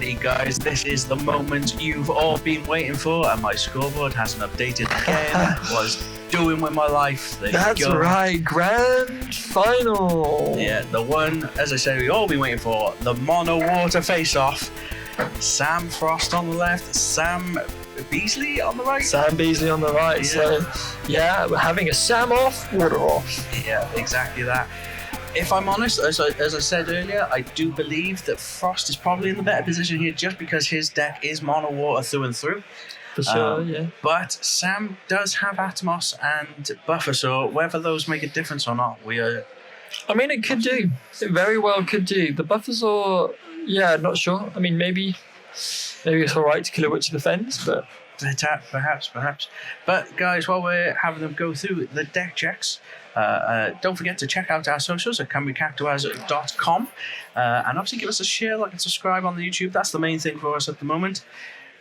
Alrighty guys, this is the moment you've all been waiting for, and my scoreboard hasn't updated again. Was doing with my life. That's right, grand final. Yeah, the one, as I said, we've all been waiting for, the mono water face-off. Sam Frost on the left, Sam Beasley on the right. Sam Beasley on the right. Yeah. So yeah, we're having a Sam off, water off. Yeah, exactly that. If I'm honest, as I said earlier, I do believe that Frost is probably in the better position here just because his deck is mono water through and through. For sure, yeah. But Sam does have Atmos and Buffer, so whether those make a difference or not, I mean, it could do. It very well could do. The Buffers are, not sure. I mean, maybe it's all right to kill a witch defense, but... Perhaps. But guys, while we're having them go through the deck checks, don't forget to check out our socials at cactuars.com, and obviously give us a share, like and subscribe on the YouTube. That's the main thing for us at the moment.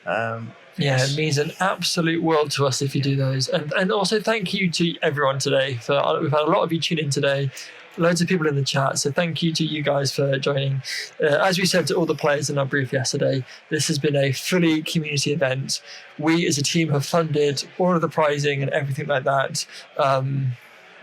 It means an absolute world to us if you do those. And also thank you to everyone today. We've had a lot of you tune in today. Loads of people in the chat, so thank you to you guys for joining. As we said to all the players in our brief yesterday, this has been a fully community event. We as a team have funded all of the prizing and everything like that.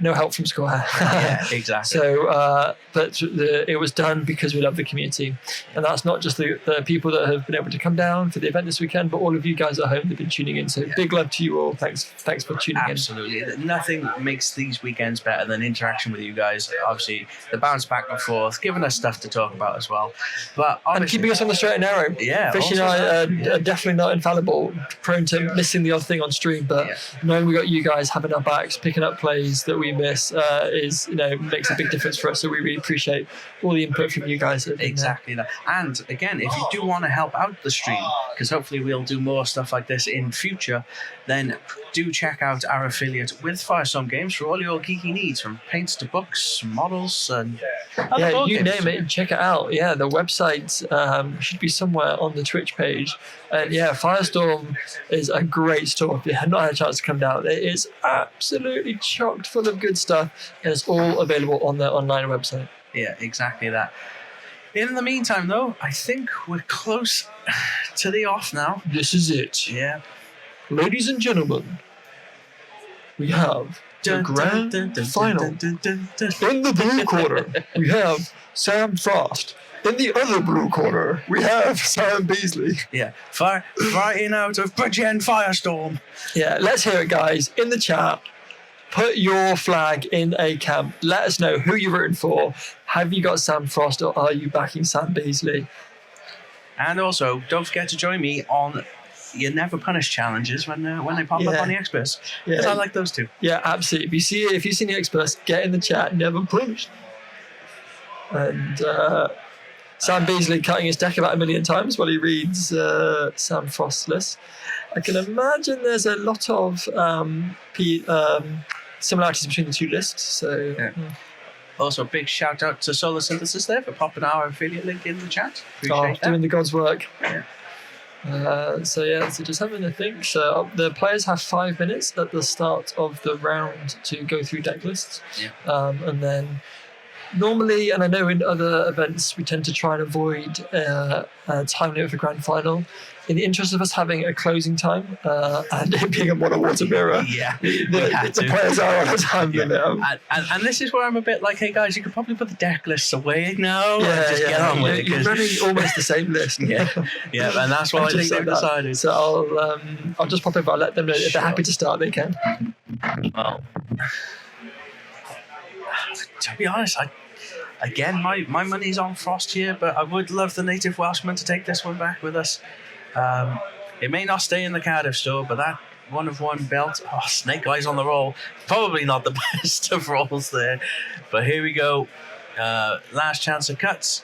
No help from Square. Yeah, exactly. So, but it was done because we love the community. And that's not just the people that have been able to come down for the event this weekend, but all of you guys at home that have been tuning in. So big love to you all. Thanks for tuning in. Absolutely. Nothing makes these weekends better than interaction with you guys. Obviously, the bounce back and forth, giving us stuff to talk about as well. But and keeping us on the straight and narrow. Yeah. Fish and I are definitely not infallible, prone to missing the odd thing on stream, but knowing we got you guys having our backs, picking up plays that we miss makes a big difference for us. So we really appreciate all the input from you guys. Exactly that. And again, if you do want to help out the stream, because hopefully we'll do more stuff like this in future, then do check out our affiliate with Firestorm Games for all your geeky needs, from paints to books, models, and you name it, check it out. Yeah, the website should be somewhere on the Twitch page. And Firestorm is a great store. If you have not had a chance to come down, it is absolutely chocked full of good stuff, and it's all available on their online website. Yeah, exactly that. In the meantime, though, I think we're close to the off now. This is it. Yeah. Ladies and gentlemen, we have the grand final. In the blue corner, we have Sam Frost. In the other blue corner, we have Sam Beasley. Yeah, fighting out of Bridgen Firestorm. Yeah, let's hear it, guys. In the chat, put your flag in a camp. Let us know who you're rooting for. Have you got Sam Frost, or are you backing Sam Beasley? And also, don't forget to join me on your Never Punish challenges when they pop up on the experts. Because I like those too. Yeah, absolutely. If you see the experts, get in the chat. Never Punish. And Sam Beasley cutting his deck about 1 million times while he reads Sam Frost's list. I can imagine there's a lot of similarities between the two lists. So. Also, big shout out to Solar Synthesis there for popping our affiliate link in the chat. Appreciate that. Doing the God's work. Yeah. So just having a think. So the players have 5 minutes at the start of the round to go through deck lists. Yeah. And then normally, and I know in other events, we tend to try and avoid a time limit for grand final. In the interest of us having a closing time and it being a mono water mirror, the players are on a time limit. And this is where I'm a bit like, hey guys, you could probably put the deck lists away now. Just get on with it. You're running almost the same list. And that's what I think they've decided. So I'll just pop over. I'll let them know if they're happy to start, they can. Well, to be honest, Again, my money's on Frost here, but I would love the native Welshman to take this one back with us. It may not stay in the Cardiff store, but that 1-of-1 belt, Snake Eyes on the roll, probably not the best of rolls there. But here we go. Last chance of cuts.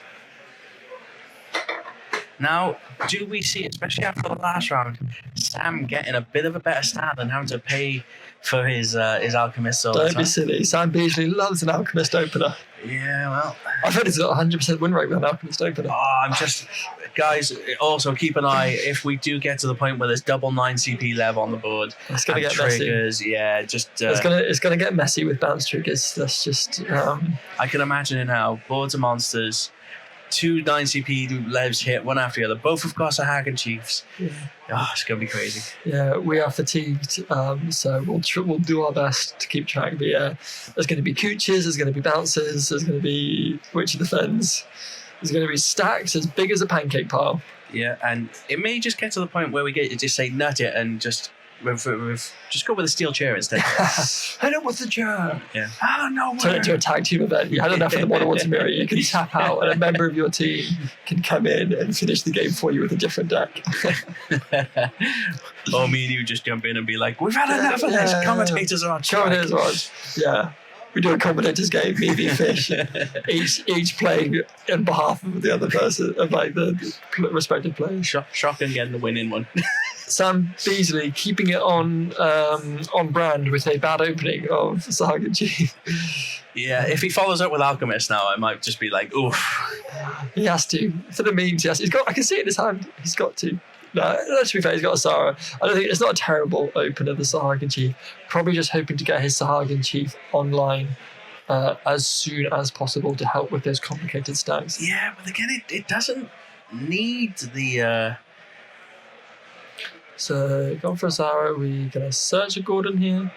Now, do we see, especially after the last round, Sam getting a bit of a better start than having to pay for his Alchemist all the time? Don't be silly. Sam Beasley loves an Alchemist opener. Yeah, well, I've heard he's got 100% win rate with an Alchemist opener. Guys, also keep an eye if we do get to the point where there's double 9 CP lev on the board. It's going to get triggers, messy. Yeah, just it's going to get messy with bounce triggers. That's just I can imagine it now. Boards of monsters, two 9CP Levs hit one after the other. Both, of course, are Hagen Chiefs. Yeah. Oh, it's going to be crazy. Yeah, we are fatigued, so we'll do our best to keep track. But yeah, there's going to be cooches, there's going to be bouncers, there's going to be Witch of the Fens, there's going to be stacks as big as a pancake pile. Yeah, and it may just get to the point where we get to just say nut it and just go with a steel chair instead. Hit it with the chair. Yeah. Oh, no. Turn it into a tag team event. You had enough of the Modern Water Mirror. You can tap out, and a member of your team can come in and finish the game for you with a different deck. Or me and you just jump in and be like, we've had enough of this. Commentators are on strike. Commentators are on. Yeah. We do a commentators game, me v Fish, each playing on behalf of the other person, of like the respective players. Shotgun getting the winning one. Sam Beasley keeping it on brand with a bad opening of Saga G. Yeah, if he follows up with Alchemist now, I might just be like, oof. He has to. For the memes, yes. I can see it in his hand. He's got to. No, to be fair, he's got a Sahara. I don't think it's not a terrible opener, the Sahagan Chief. Probably just hoping to get his Sahagan Chief online as soon as possible to help with those complicated stacks. Yeah, but again, it doesn't need the... So, going for a Sahara, we're going to search a Gordon here.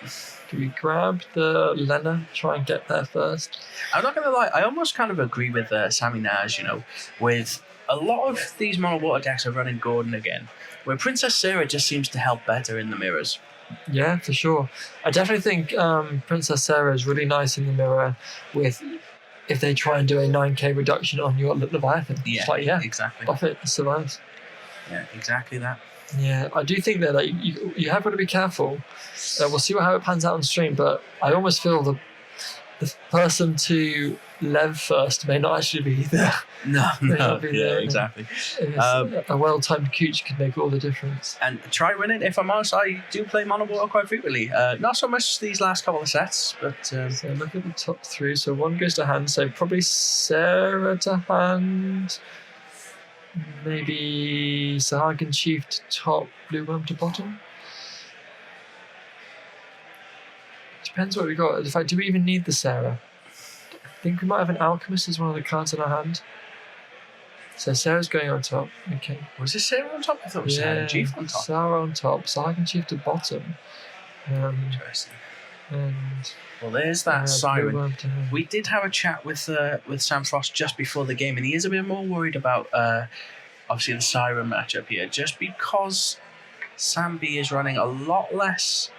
Do we grab the Lena, try and get there first? I'm not going to lie, I almost kind of agree with Sammy Naj, with... A lot of these mono water decks are running Gordon again, where Princess Sarah just seems to help better in the mirrors. Yeah, for sure. I definitely think Princess Sarah is really nice in the mirror with if they try and do a 9k reduction on your Leviathan. Yeah, it's like, yeah, exactly. Buff it, it survives. Yeah, exactly that. Yeah, I do think that like, you have got to be careful. We'll see how it pans out on stream, but I almost feel the person to Lev first may not actually be there. Exactly. A well-timed cooch can make all the difference. And try winning. If I'm honest, I do play mono water quite frequently. Not so much these last couple of sets, but... So look at the top three. So one goes to hand, so probably Sarah to hand. Maybe Sahagan Chief to top, Blue Worm to bottom. Depends what we got. In fact, do we even need the Sarah? I think we might have an Alchemist as one of the cards in our hand. So Sarah's going on top. Okay. Was this Sarah on top? I thought it was Sarah Chief on top. Sarah on top. Sahagan Chief to bottom. Interesting. And well, there's that Siren. We did have a chat with Sam Frost just before the game, and he is a bit more worried about obviously the Siren matchup here, just because Sam B is running a lot less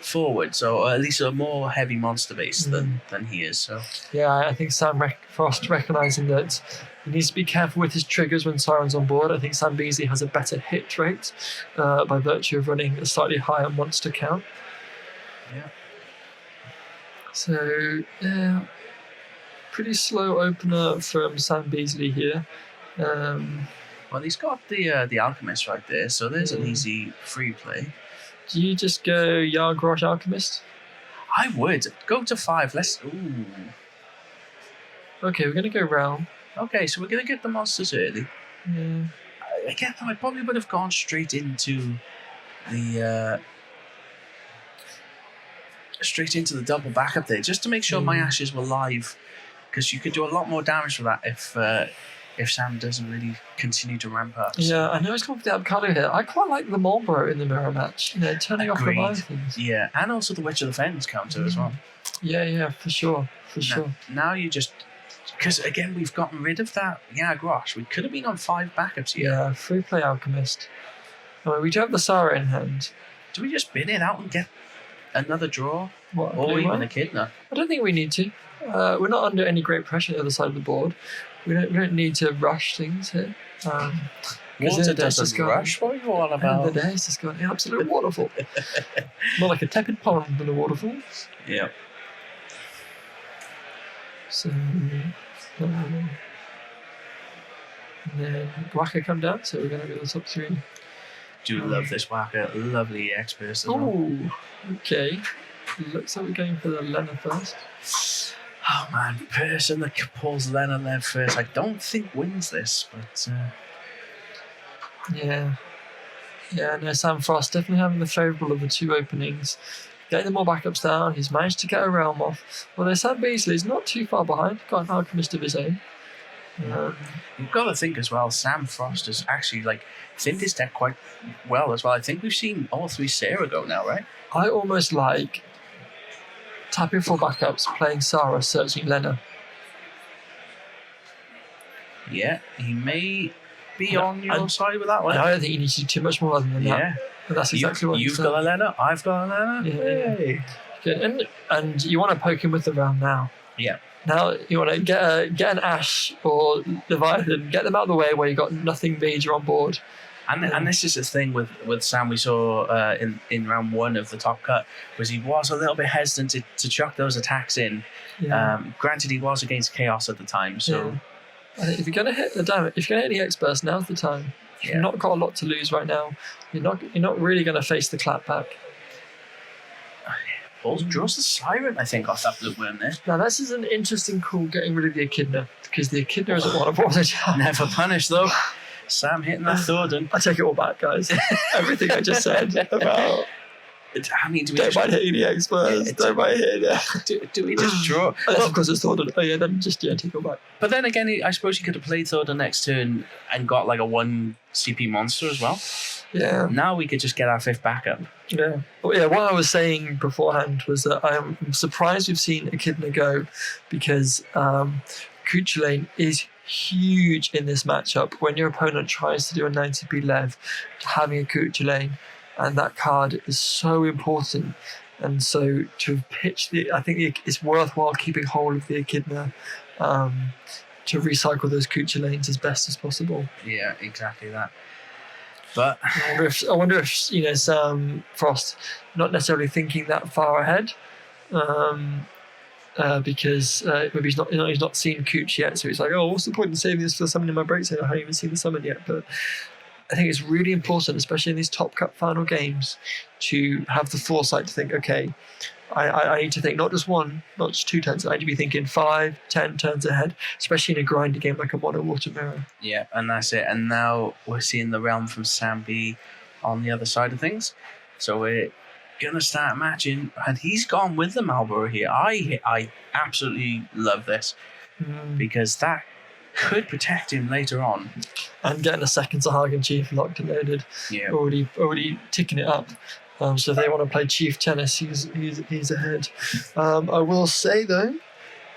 forward, so at least a more heavy monster base than he is. So yeah, I think Sam Frost recognizing that he needs to be careful with his triggers when Siren's on board. I think Sam Beasley has a better hit rate by virtue of running a slightly higher monster count. Yeah. So yeah, pretty slow opener from Sam Beasley here. Well, he's got the Alchemist right there, so there's an easy free play. Do you just go Yard Grosh Alchemist? I would. Go to 5. Let's... Ooh. Okay, we're going to go Realm. Okay, so we're going to get the monsters early. Yeah. Again, I probably would have gone straight into the... straight into the double backup there, just to make sure my Ashes were live. Because you could do a lot more damage for that if Sam doesn't really continue to ramp up. Yeah, I know he's going for the avocado here. I quite like the Marlboro in the mirror match. Turning off the Leviathans. Yeah, and also the Witch of the Fens counter as well. Yeah, for sure. Now you just... Because, again, we've gotten rid of that Grosh. We could have been on 5 backups here. Yeah, free play Alchemist. We do have the Sarah in hand. Do we just bin it out and get another draw? What, or even a Kidna? I don't think we need to. We're not under any great pressure on the other side of the board. We don't need to rush things here. Water doesn't rush. What are you all about? And the day's just got an absolute waterfall. More like a tepid pond than a waterfall. Yeah. So, and then Waka come down, so we're going to go to the top 3. Do love this Waka. Lovely EX person. Oh, okay. Looks like we're going for the Lena first. Oh man, person that pulls Lena Lev first. I don't think wins this, but yeah. No, Sam Frost definitely having the favourable of the 2 openings. getting the more backups down. He's managed to get a realm off. Although Sam Beasley's not too far behind. Got an alchemist of his own. You've got to think as well, Sam Frost has actually thinned his deck quite well as well. I think we've seen all 3 Sarah go now, right? I almost like tapping 4 backups, playing Sarah, searching Lena. Yeah, he may be on your side with that one. I don't think you need to do too much more than that. Yeah. But that's exactly what you've got a Lena, I've got a Lena. Yeah. Good. And you want to poke him with the round now. Yeah. Now you want to get an Ash or Leviathan, get them out of the way where you got nothing major on board. And this is the thing with Sam we saw in round 1 of the top cut, was he was a little bit hesitant to chuck those attacks in. Yeah. Granted, he was against Chaos at the time, so. Yeah. I think if you're going to hit the damage, if you're going to hit any experts, now's the time. You've not got a lot to lose right now. You're not really going to face the clapback. Draws the Siren, I think, off that blue worm there. Now this is an interesting call, getting rid of the Echidna, because the Echidna isn't one of what I Never punished though. Sam hitting that Thordan. I take it all back, guys. Everything I just said about. I mean, don't mind hitting the experts. Don't mind hitting it. Do we just draw? Well, of course it's Thordan. Oh yeah, then just take it all back. But then again, I suppose you could have played Thordan next turn and got like a 1 CP monster as well. Yeah. Now we could just get our 5th backup. Yeah. Well, yeah. What I was saying beforehand was that I'm surprised we've seen Echidna go, because Cuchulainn is huge in this matchup. When your opponent tries to do a 90p Lev, having a Cuchulainn and that card is so important. And so to pitch I think it's worthwhile keeping hold of the Echidna to recycle those Cuchulainns as best as possible. Yeah, exactly that. But I wonder if Sam Frost not necessarily thinking that far ahead, because maybe he's not seen Cooch yet, so he's like, oh, what's the point in saving this for summoning my break save? I haven't even seen the summon yet. But I think it's really important, especially in these top cut final games, to have the foresight to think, okay, I need to think not just 1, not just 2 turns. I need to be thinking 5, 10 turns ahead, especially in a grindy game like a Mono Water Mirror. Yeah, and that's it. And now we're seeing the realm from Sam B on the other side of things. So we're going to start matching. And he's gone with the Marlborough here. I absolutely love this because that could protect him later on. And getting a second Sahagin Chief locked and loaded. Yeah. Already ticking it up. So if they want to play Chief Tennis, he's ahead. I will say though,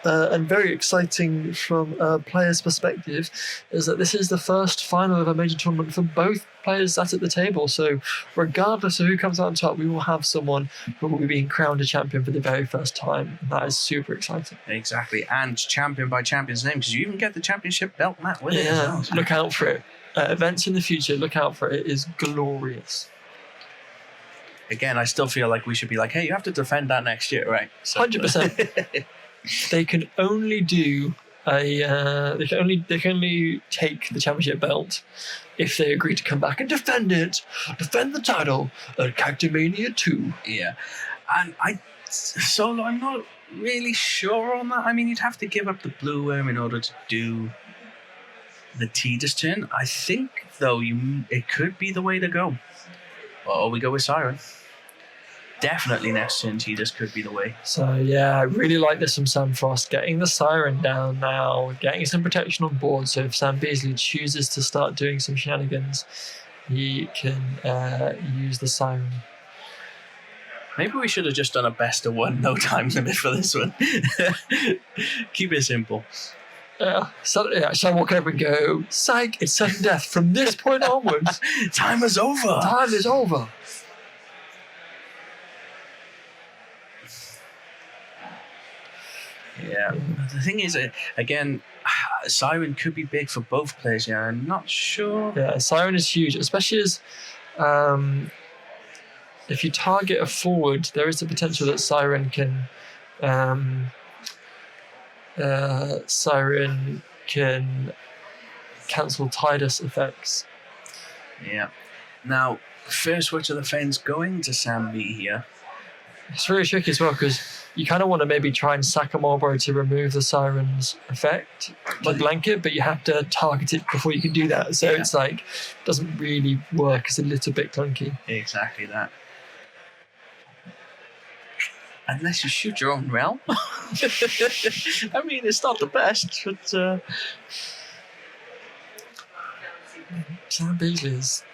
and very exciting from a player's perspective, is that this is the first final of a major tournament for both players sat at the table. So regardless of who comes out on top, we will have someone who will be being crowned a champion for the very first time. And that is super exciting. Exactly, and champion by champion's name, because you even get the championship belt mat with it as well. Look out for it. Events in the future, look out for it. It is glorious. Again, I still feel like we should be like, hey, you have to defend that next year, right? 100%. They can only do they can only take the championship belt if they agree to come back and defend the title at CACTIMANIA 2. Yeah, and I'm not really sure on that. I mean, you'd have to give up the blue worm in order to do the Tidus turn. I think though it could be the way to go. Or we go with Siren. Definitely next turn Tidus could be the way. So yeah, I really like this from Sam Frost, getting the Siren down now, getting some protection on board, so if Sam Beasley chooses to start doing some shenanigans, he can use the Siren. Maybe we should have just done a best of 1, no time limit for this one. Keep it simple. Yeah, so I walk over and go, psych, it's sudden death. From this point onwards, time is over. Time is over. Yeah, the thing is, again, Siren could be big for both players. Yeah, I'm not sure. Yeah, Siren is huge, especially as if you target a forward, there is the potential that Siren can cancel Tidus effects. Yeah. Now, first Witch of the Fens going to Sam B here. It's really tricky as well because you kind of want to maybe try and sack a Marlborough to remove the Siren's effect, like blanket, but you have to target it before you can do that. So it's like, doesn't really work. It's a little bit clunky. Exactly that. unless you shoot your own realm. I mean, it's not the best, but Sam Beasley is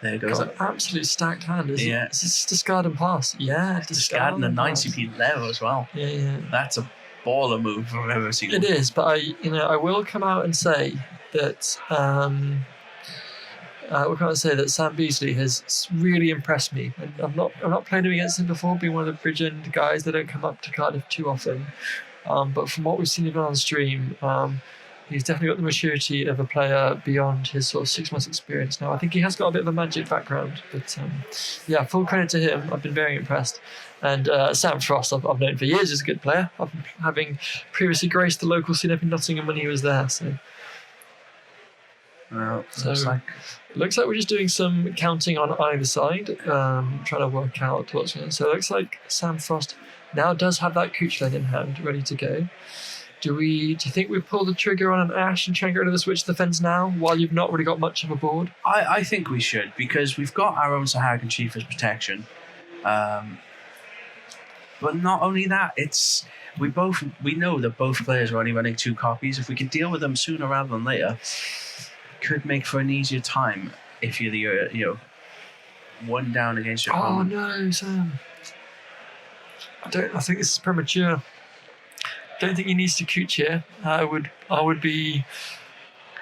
there goes got an absolute stacked hand. Is Yeah. it? Is this discard and pass? Yeah, discarding a and 9 pass. CP level as well. Yeah. That's a baller move if I've ever seen. It is, but I will come out and say that Sam Beasley has really impressed me, and I've not played him against him before, being one of the bridge end guys that don't come up to Cardiff too often. But from what we've seen of him on stream, he's definitely got the maturity of a player beyond his sort of 6 months experience now. I think he has got a bit of a Magic background, but yeah, full credit to him. I've been very impressed. And Sam Frost, I've known for years as a good player, having previously graced the local scene up in Nottingham when he was there. So. Well, Looks like we're just doing some counting on either side, trying to work out what's going on. So it looks like Sam Frost now does have that Cooch lane in hand, ready to go. Do you think we pull the trigger on an Ash and try and get rid of the switch to the fence now, while you've not really got much of a board? I think we should, because we've got our own Saharagan Chief as protection. But not only that, we know that both players are only running 2 copies. If we can deal with them sooner rather than later, could make for an easier time if you're the one down against your opponent. Oh no, Sam! I think this is premature. Don't think he needs to Cooch here. I would be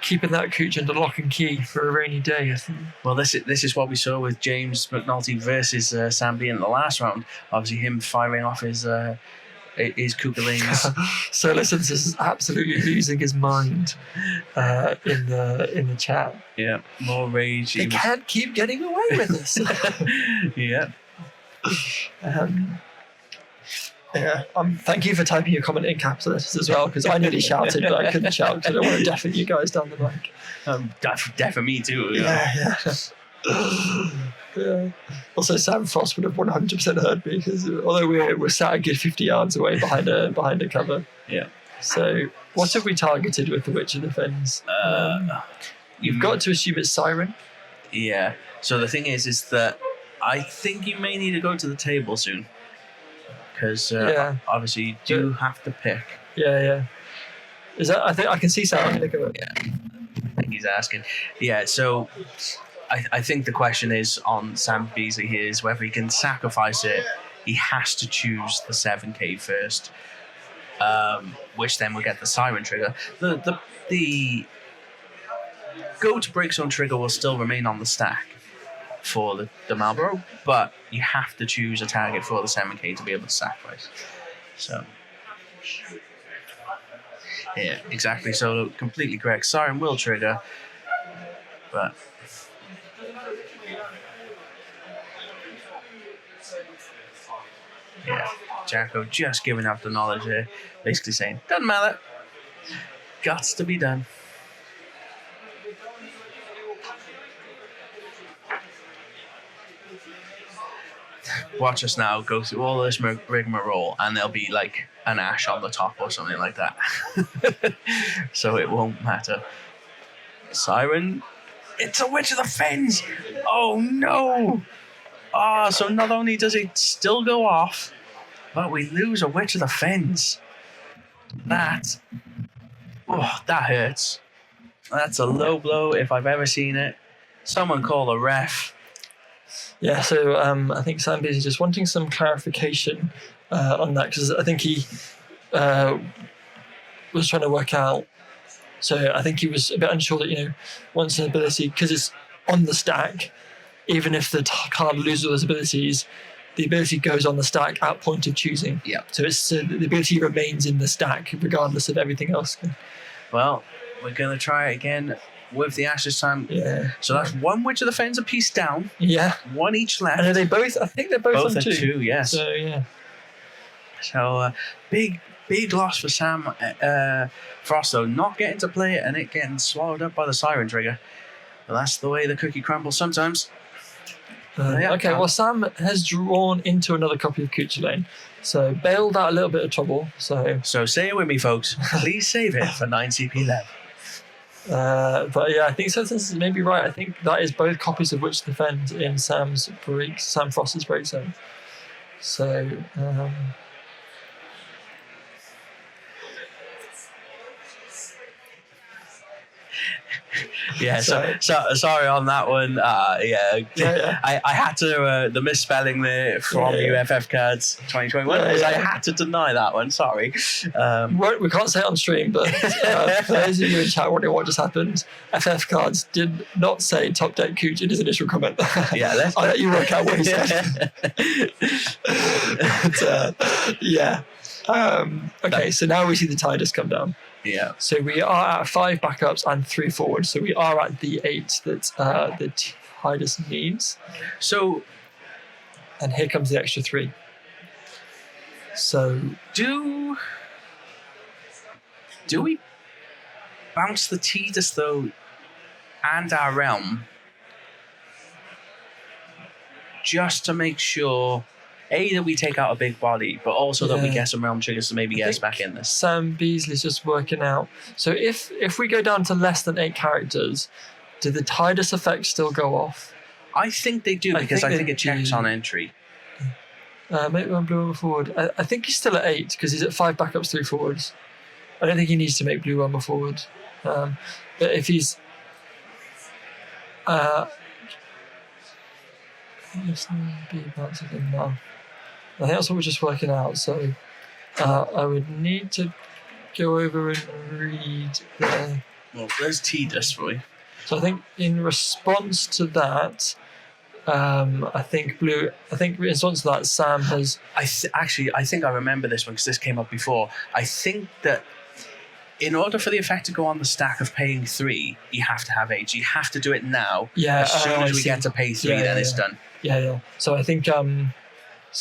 keeping that Cooch under lock and key for a rainy day, I think. Well, this is what we saw with James McNulty versus Sam B in the last round. Obviously, him firing off his Kukulanes. So listen, this is absolutely losing his mind in the chat. Yeah, more rage. They can't keep getting away with this. Yeah. Yeah. Thank you for typing your comment in capital letters as well, because I nearly shouted, but I couldn't shout because I don't want to deafen you guys down the mic. Deafen me too. Yeah. Yeah. Also, Sam Frost would have 100% heard me, because although we're sat a good 50 yards away behind a cover. Yeah. So what have we targeted with the Witch of the Fens? You've got to assume it's Siren. Yeah. So the thing is that I think you may need to go to the table soon, because obviously you do have to pick. Yeah. Is that? I think I can see Sam. Yeah. I think he's asking. Yeah. So. I think the question is on Sam Beasley here is whether he can sacrifice it. He has to choose the 7k first, which then will get the Siren trigger. The go to break zone trigger will still remain on the stack for the Marlboro, but you have to choose a target for the 7k to be able to sacrifice. So yeah, exactly. So completely correct. Siren will trigger, but. Yeah, Jacko just giving up the knowledge here, basically saying, doesn't matter, gots to be done. Watch us now go through all this rigmarole, and there'll be like an Ash on the top or something like that. So it won't matter. Siren, it's a Witch of the Fens! Oh no! So not only does it still go off, but we lose a Witch of the Fens. That hurts. That's a low blow if I've ever seen it. Someone call a ref. Yeah, so I think Sam Beasley just wanting some clarification on that, because I think he was trying to work out. So I think he was a bit unsure that, once an ability, because it's on the stack, even if the card loses those abilities, the ability goes on the stack at point of choosing. Yeah. So the ability remains in the stack regardless of everything else. Well, we're going to try it again with the Ash this time. Yeah. So that's one Witch of the Fens a piece down. Yeah. One each left. And are they both? I think they're both on 2. 2, yes. So, yeah. So, big loss for Sam Frost, though. Not getting to play it and it getting swallowed up by the Siren trigger. But that's the way the cookie crumbles sometimes. Okay, well, Sam has drawn into another copy of Cooch Lane, so bailed out a little bit of trouble. So say it with me, folks. Please save it for 9 CP left. But yeah, I think so. This is maybe right. I think that is both copies of Witch of the Fens in Sam Frost's break zone. So yeah, so sorry on that one. I had to the misspelling there from UFF Cards 2021 because I had to deny that one. Sorry. We can't say it on stream, but for those of you in chat wondering what just happened, FF Cards did not say top deck Cooch in his initial comment. Yeah, I'll let you work out what he said. Okay, so now we see the Tidus come down. Yeah. So we are at 5 backups and 3 forwards. So we are at the 8 that the Tidus needs. So, and here comes the extra 3. So do we bounce the Tidus though, and our realm, just to make sure? That we take out a big body, but also that we get some realm triggers to maybe get us back in this. Sam Beasley's just working out. So if we go down to less than 8 characters, do the Tidus effects still go off? I think they do, because I think it checks on entry. Make one blue one forward. I think he's still at 8 because he's at 5 backups, 3 forwards. I don't think he needs to make blue one forward. But if he's I think that's what we're just working out. So I would need to go over and read there. Well, there's Tidus for you. So I think in response to that, I think in response to that, Sam has. I think I remember this one because this came up before. I think that in order for the effect to go on the stack of paying 3, you have to have 8. You have to do it now. Yeah. As soon as we get to pay 3, then it's done. Yeah. So I think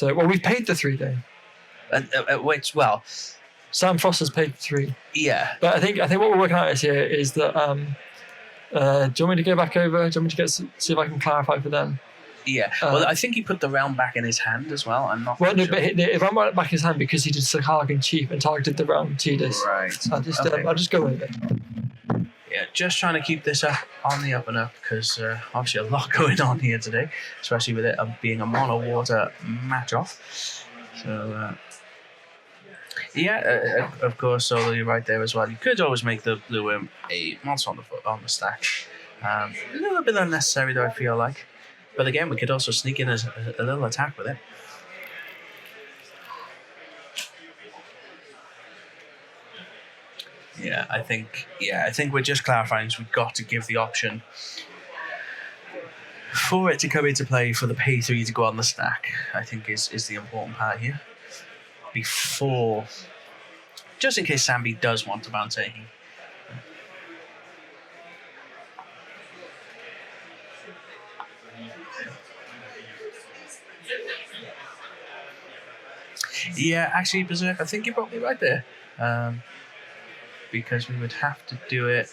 we've paid the 3 then. Sam Frost has paid 3. Yeah. But I think what we're working out is that do you want me to go back over? Do you want me to see if I can clarify for them? Yeah. I think he put the realm back in his hand as well. I'm not. Well, no, sure. But if I'm right back in his hand because he did Sakargan Chief and targeted the realm Tidus. Right. I'll just go with it. Yeah, just trying to keep this up on the up and up because obviously a lot going on here today, especially with it being a mono water match off. So of course, although you're right there as well. You could always make the blue imp a monster on the stack. A little bit unnecessary though, I feel like. But again, we could also sneak in a little attack with it. I think we're just clarifying. So we've got to give the option for it to come into play for the pay 3 to go on the stack. I think is the important part here. Before, just in case Sambi does want to bounce a. Yeah, actually, Berserk, I think you're probably right there. Because we would have to do it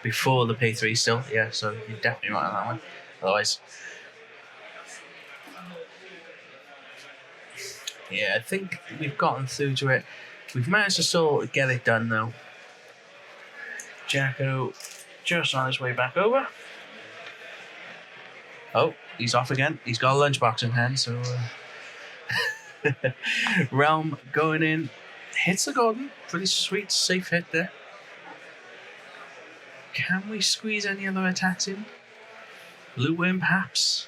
before the P3 still. Yeah, so you're definitely right on that one. Otherwise, yeah, I think we've gotten through to it. We've managed to sort of get it done though. Jacko just on his way back over. Oh, he's off again. He's got a lunchbox in hand, so Realm going in. Hits the golden. Pretty sweet, safe hit there. Can we squeeze any other attacks in? Blue Wing, perhaps?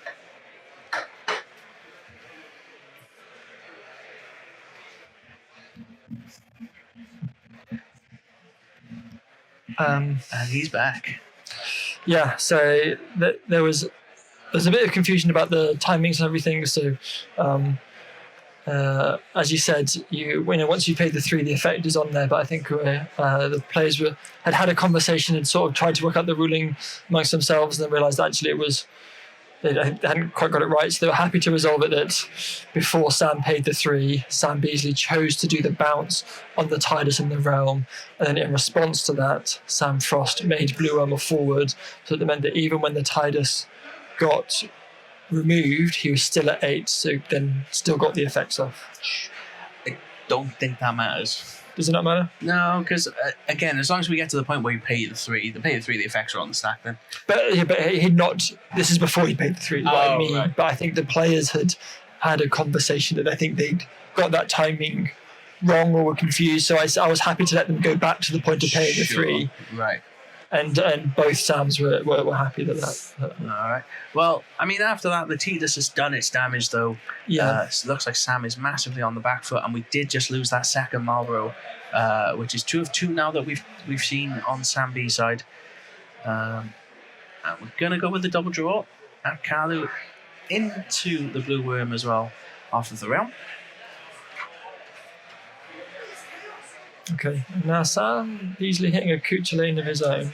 And he's back. Yeah, so there's a bit of confusion about the timings and everything. So, as you said, once you paid the 3, the effect is on there. But I think the players had a conversation and sort of tried to work out the ruling amongst themselves, and then realised actually they hadn't quite got it right. So they were happy to resolve it that before Sam paid the 3, Sam Beasley chose to do the bounce on the Tidus in the realm, and then in response to that, Sam Frost made blue armor forward. So that meant that even when the Tidus got removed, he was still at 8, so then still got the effects off. I don't think that matters. Does it not matter? No, because again, as long as we get to the point where you pay the 3, the effects are on the stack then. But he'd not. This is before he paid the 3. Right. But I think the players had a conversation that I think they'd got that timing wrong or were confused. So I was happy to let them go back to the point of paying the 3. Right. And both Sams were happy with that. All right. Well, I mean, after that, the Tidus has done its damage, though. Yeah. It looks like Sam is massively on the back foot, and we did just lose that second Marlborough, which is 2 of 2 now that we've seen on Sam B's side. And we're going to go with the double draw at Kalu into the blue worm as well, off of the realm. Okay, now Sam Beasley hitting a Cooch lane of his own.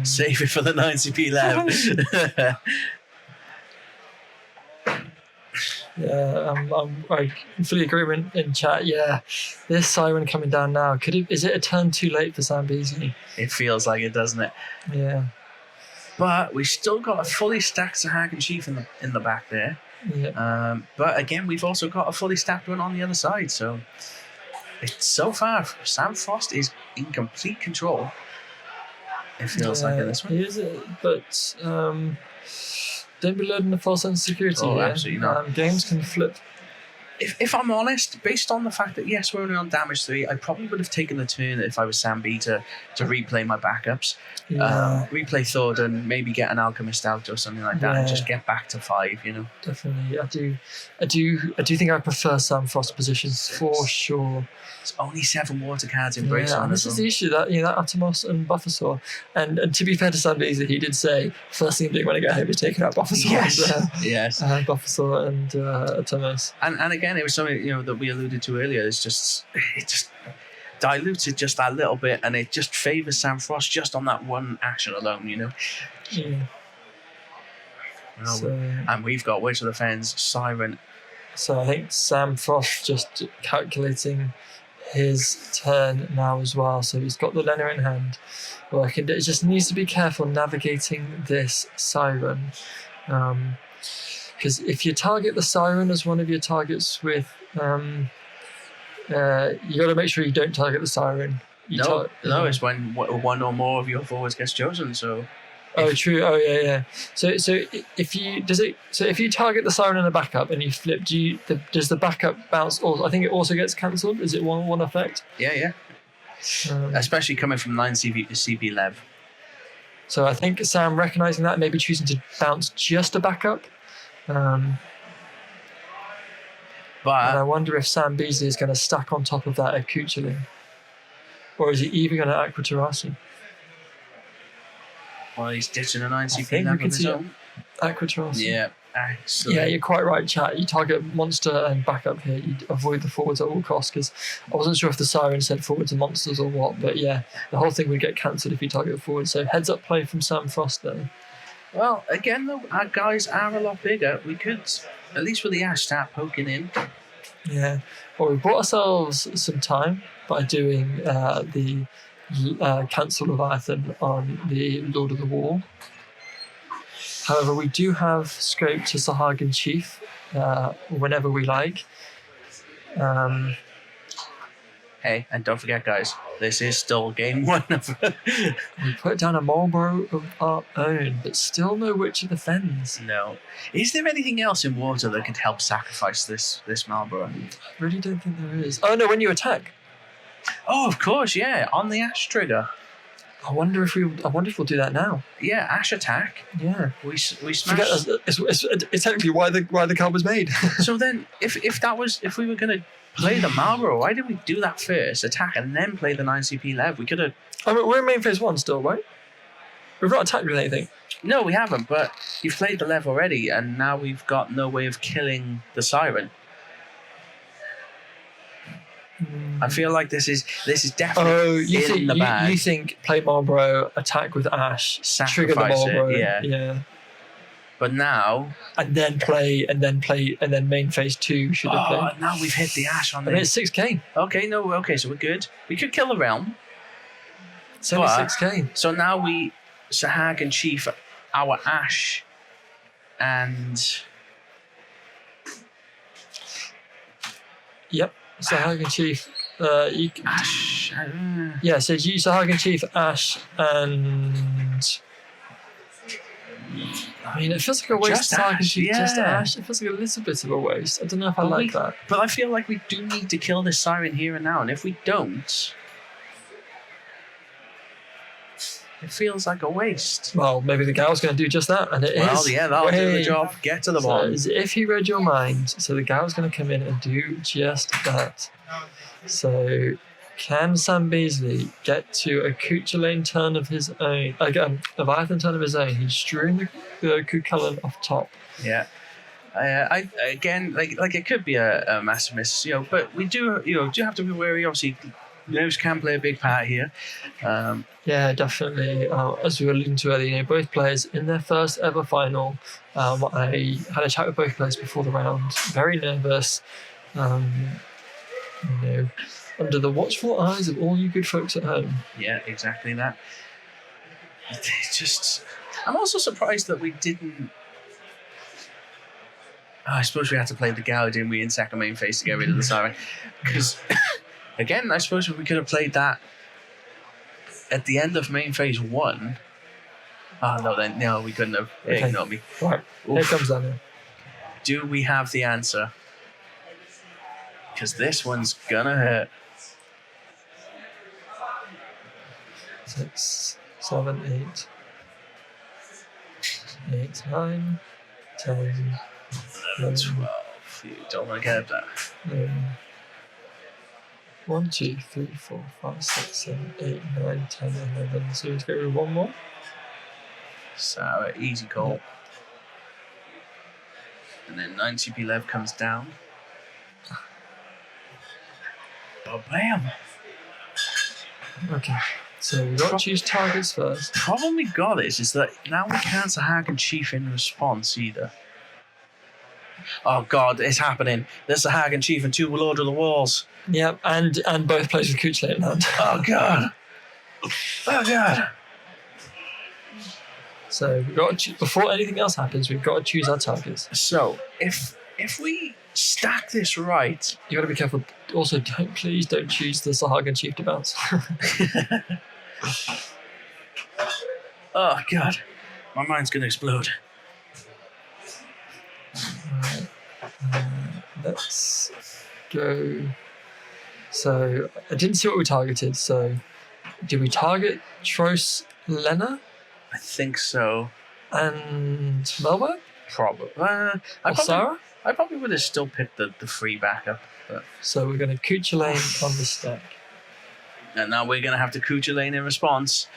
Save it for the 90p lev. Yeah, I'm fully agreement in chat. Yeah, this siren coming down now. Is it a turn too late for Sam Beasley? It feels like it, doesn't it? Yeah. But we still got a fully stacked Sahagin Chief in the back there. Yeah. But again, we've also got a fully stacked one on the other side. So it's so far, Sam Frost is in complete control. It feels like in this one. He is, but don't be loading the false sense of security. Oh, here. absolutely not. Games can flip. If I'm honest, based on the fact that yes, we're only on damage 3, I probably would have taken the turn if I was Sam B to replay my backups. Yeah. Replay Thordan, maybe get an Alchemist out or something like that, and just get back to 5. You know. Definitely, I do think I prefer Sam Frost positions for sure. It's only 7 water cards in Brace on and this is the issue that that Atomos and Buffersaur, and to be fair to Sam Beasley, he did say first thing I'm doing when I get home is taking out Buffersaur. Yes. Buffersaur and Atomos. And again, it was something that we alluded to earlier. It just dilutes it just that little bit, and it just favors Sam Frost just on that one action alone. Yeah. And we've got Witch of the Fens, Siren. So I think Sam Frost just calculating his turn now as well. So he's got the Lena in hand. It just needs to be careful navigating this Siren. Because if you target the Siren as one of your targets with... you got to make sure you don't target the Siren. No, it's when one or more of your forwards gets chosen, so... True. Oh, yeah. So if you target the Siren in a backup and you flip, does the backup bounce? Also, I think it also gets cancelled. Is it one effect? Yeah. Especially coming from 9 CP Lev. So I think Sam recognising that, maybe choosing to bounce just a backup. But and I wonder if Sam Beasley is going to stack on top of that Akuchili, or is he even going to Aqua Terrasi? Well, he's ditching a 9 CP Lev of his own. Aqua Terrasi. Yeah. Excellent. Yeah, you're quite right, chat. You target monster and backup here. You avoid the forwards at all costs, because I wasn't sure if the Siren said forwards and monsters or what, but yeah, the whole thing would get cancelled if you target forward. So heads up play from Sam Frost there. Well, again though, our guys are a lot bigger. We could, at least with the Ash, start poking in. Yeah. Well, we bought ourselves some time by doing the cancel Leviathan on the Lord of the Wall. However, we do have scope to Sahagin Chief whenever we like. Hey, and don't forget, guys, this is still game 1 of We put down a Marlborough of our own, but still no Witch of the Fens. No. Is there anything else in water that could help sacrifice this Marlborough? I really don't think there is. Oh no, when you attack. Oh, of course, yeah, on the Ash trigger. I wonder if we'll do that now. Yeah, Ash attack. Yeah, we smash. It's technically why the card was made. So then, if we were gonna play the Marlborough, why did we do that first, attack, and then play the 9 CP Lev? We could have. I mean, we're in main phase 1 still, right? We've not attacked with anything. No, we haven't. But you've played the Lev already, and now we've got no way of killing the Siren. I feel like this is definitely in the bag. You think play Marlborough, attack with Ash, sacrifice trigger the Marlborough, yeah. But now and then main phase 2 should have played. Now we've hit the Ash on. It's 6k. Okay, so we're good. We could kill the realm. It's only 6k. So now we Sahagin Chief our Ash and. Yep. Sahagin Chief You, Ash. yeah, so you Sahagin Chief, Ash, and I mean, it feels like a waste. Just Sahagin Ash, Chief, just yeah. Ash. It feels like a little bit of a waste. I don't know if I like that. But I feel like we do need to kill this siren here and now, and if we don't, it feels like a waste. Well, maybe the gal's going to do just that, and it is. Well, yeah, that'll do the job. Get to the bottom. So, if he read your mind, so the gal's going to come in and do just that. So, can Sam Beasley get to a Cuchulainn turn of his own? Again, a Leviathan turn of his own. He's strewing the Cuchulainn off top. Yeah. I again, like it could be a massive miss, but we do have to be wary. Obviously, nerves can play a big part here. Yeah, definitely. As we were alluding to earlier, both players in their first ever final. I had a chat with both players before the round. Very nervous. Under the watchful eyes of all you good folks at home. Yeah, exactly that. It's just, I'm also surprised that we didn't. I suppose we had to play the Gal, didn't we, in second main phase to get rid of the siren? Because, again, I suppose we could have played that at the end of main phase 1. Oh, no, we couldn't have. Okay. Ignore me. Right, here comes Daniel. Do we have the answer? Because this one's gonna hurt. 6, 7, 8, 8, 9, 10, 11, 12. You don't want to get that. 1, 2, 3, 4, 5, 6, 7, 8, 9, 10, 11. So let's get rid of one more. So easy call. Yep. And then 9 CP Lev comes down. Oh, bam! Okay, so we've got to choose targets first. Problem we got is that now we can't Sahagin Chief in response either. Oh god, it's happening. There's Sahagin Chief and 2 Lord of the Walls. Yep, and both plays with Cuchulainn in hand. Oh god! Oh god! So we've got to before anything else happens, we've got to choose our targets. So if we stack this right, You got to be careful. Also, please don't choose the Sahagin Chief to bounce. oh god, my mind's gonna explode. Right. Let's go. So I didn't see what we targeted. So did we target Tros Lena I think so. and Melba Probably. Sarah? I probably would have still picked the free backup. But. So we're going to Cuchulainn on the stack. And now we're going to have to Cuchulainn in response.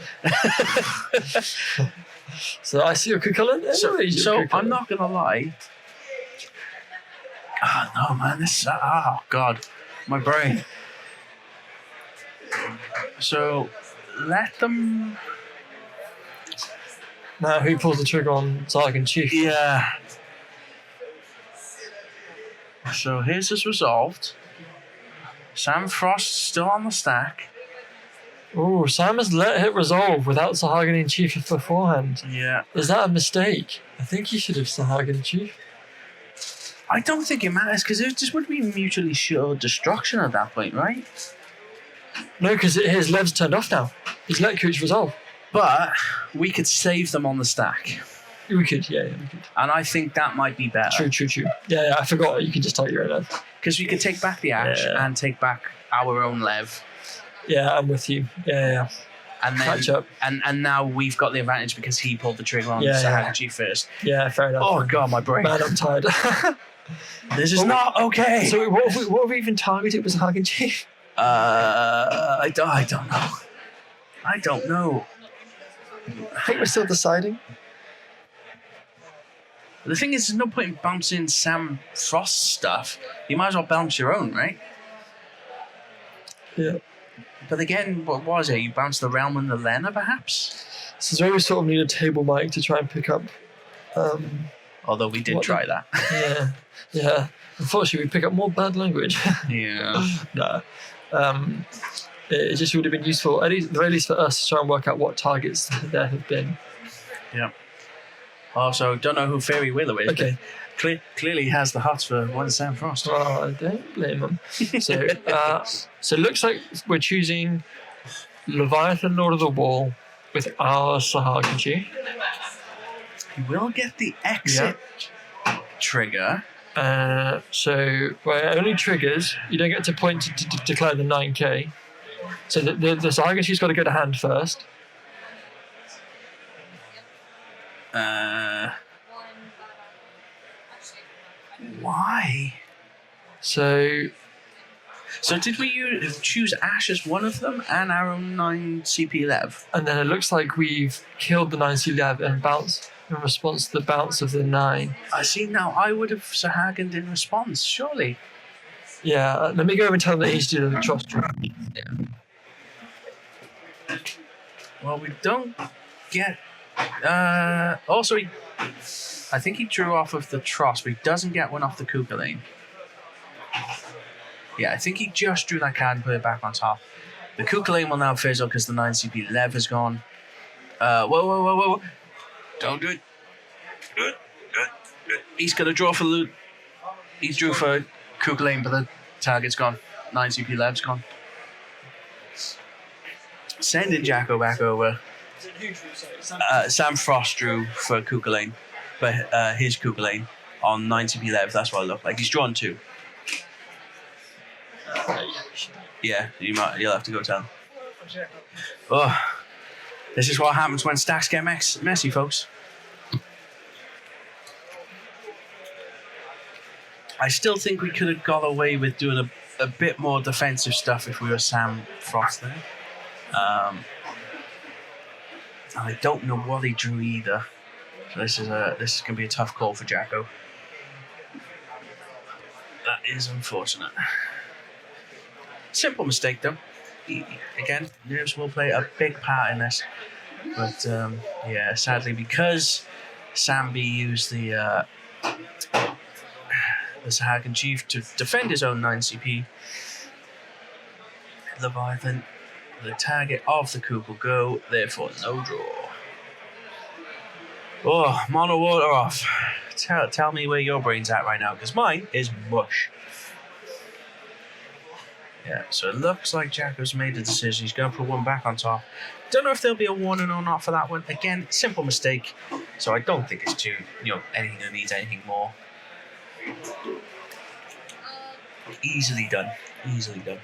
So I see your Cuchulainn. So I'm not going to lie. Oh, no, man. Oh, God. My brain. So let them... Now who pulls the trigger on Sahagin Chief? Yeah. So his is resolved. Sam Frost still on the stack. Oh, Sam has let it resolve without Sahagin in Chief beforehand. Yeah. Is that a mistake? I think he should have Sahagin Chief. I don't think it matters because it just would be mutually assured destruction at that point, right? No, because his lev's turned off now. He's let Cooch resolve. But we could save them on the stack. We could, yeah, we could. And I think that might be better. True. Yeah, I forgot you could just target your own lev. Because we could take back the Ash and take back our own Lev. Yeah, I'm with you. Yeah. And then Catch up. And now we've got the advantage because he pulled the trigger on Sahagin first. Yeah, fair enough. Oh god, my brain. Man, I'm tired. This is not okay. So what have we even targeted with Sahagin Chief? I don't know. I don't know. I think we're still deciding. The thing is, there's no point in bouncing Sam Frost stuff. You might as well bounce your own, right? Yeah. But again, what was it? You bounced the Realm and the Lena, perhaps? This is where we sort of need a table mic to try and pick up. Although we did try that. Yeah. Unfortunately, we pick up more bad language. Yeah. Nah. It just would have been useful, at the very least for us, to try and work out what targets there have been. Yeah. Also, don't know who Fairy Willow is. Okay. Clearly he has the hots for one Sam Frost. Well, I don't blame him. So, so it looks like we're choosing Leviathan, Lord of the Wall, with our Sahagiji. He will get the exit trigger. So where it only triggers, you don't get to point to declare the 9k. So the Sahagaji's got to go to hand first. Why? So did we choose Ash as one of them and our own 9 CP Lev? And then it looks like we've killed the 9 CP Lev and bounced in response to the bounce of the 9. I see now. I would have Sahaganed in response, surely. Yeah, let me go over and tell him that he's doing the trust draw. Well, we don't get. Also, I think he drew off of the Tross, but he doesn't get one off the Kukulane. Yeah, I think he just drew that card and put it back on top. The Kukulane will now fizzle because the 9 CP Lev is gone. Whoa. Don't do it. He's going to draw for loot. He's drew for Kukulane, but the target's gone. 9 CP Lev's gone. Sending Jacko back over. Sam Frost drew for Kukulane, but his Kukulane on 9 CP Lev. That's what it looked like. He's drawn 2. Yeah, you'll have to go tell him. Oh, this is what happens when stacks get messy, folks. I still think we could have got away with doing a bit more defensive stuff if we were Sam Frost there. I don't know what he drew either. So this is going to be a tough call for Jacko. That is unfortunate. Simple mistake though. Again, nerves will play a big part in this. But yeah, sadly, because Sambi used the Sahagan Chief to defend his own 9 CP, Leviathan, the target of the coup will go, therefore no draw. Oh, mono water off. Tell me where your brain's at right now, because mine is mush. Yeah, so it looks like Jacko's made a decision. He's going to put one back on top. Don't know if there'll be a warning or not for that one. Again, simple mistake. So I don't think it's too, anything that needs anything more. Easily done. Easily done.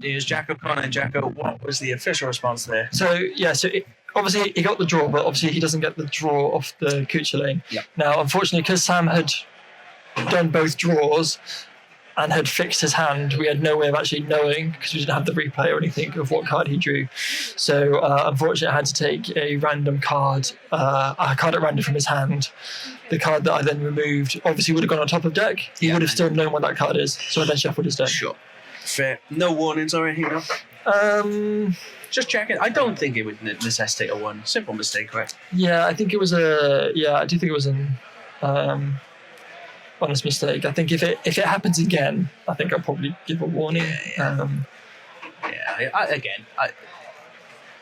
Here's Jacko Connor and Jacko. What was the official response there? So obviously he got the draw, but obviously he doesn't get the draw off the Cactuars. Yep. Now, unfortunately, because Sam had done both draws and had fixed his hand, we had no way of actually knowing, because we didn't have the replay or anything of what card he drew. So unfortunately, I had to take a random card, a card at random from his hand. The card that I then removed obviously would have gone on top of deck. He would have still known what that card is, so I then shuffled his deck. Sure. Fair. No warnings or anything, no? Just checking. I don't think it would necessitate a one. Simple mistake, right? Yeah, I think it was I do think it was an honest mistake. I think if it happens again, I think I'll probably give a warning.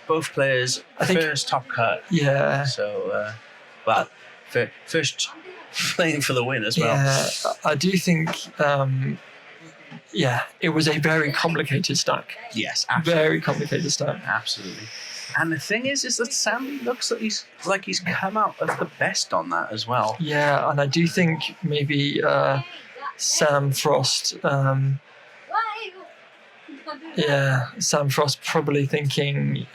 Both players first top cut. Yeah. So, first playing for the win as well. Yeah, I do think. It was a very complicated stack. Yes, absolutely. Very complicated stack. Absolutely. And the thing is that Sammy looks like he's come out of the best on that as well. Yeah, and I do think maybe Sam Frost. Sam Frost probably thinking.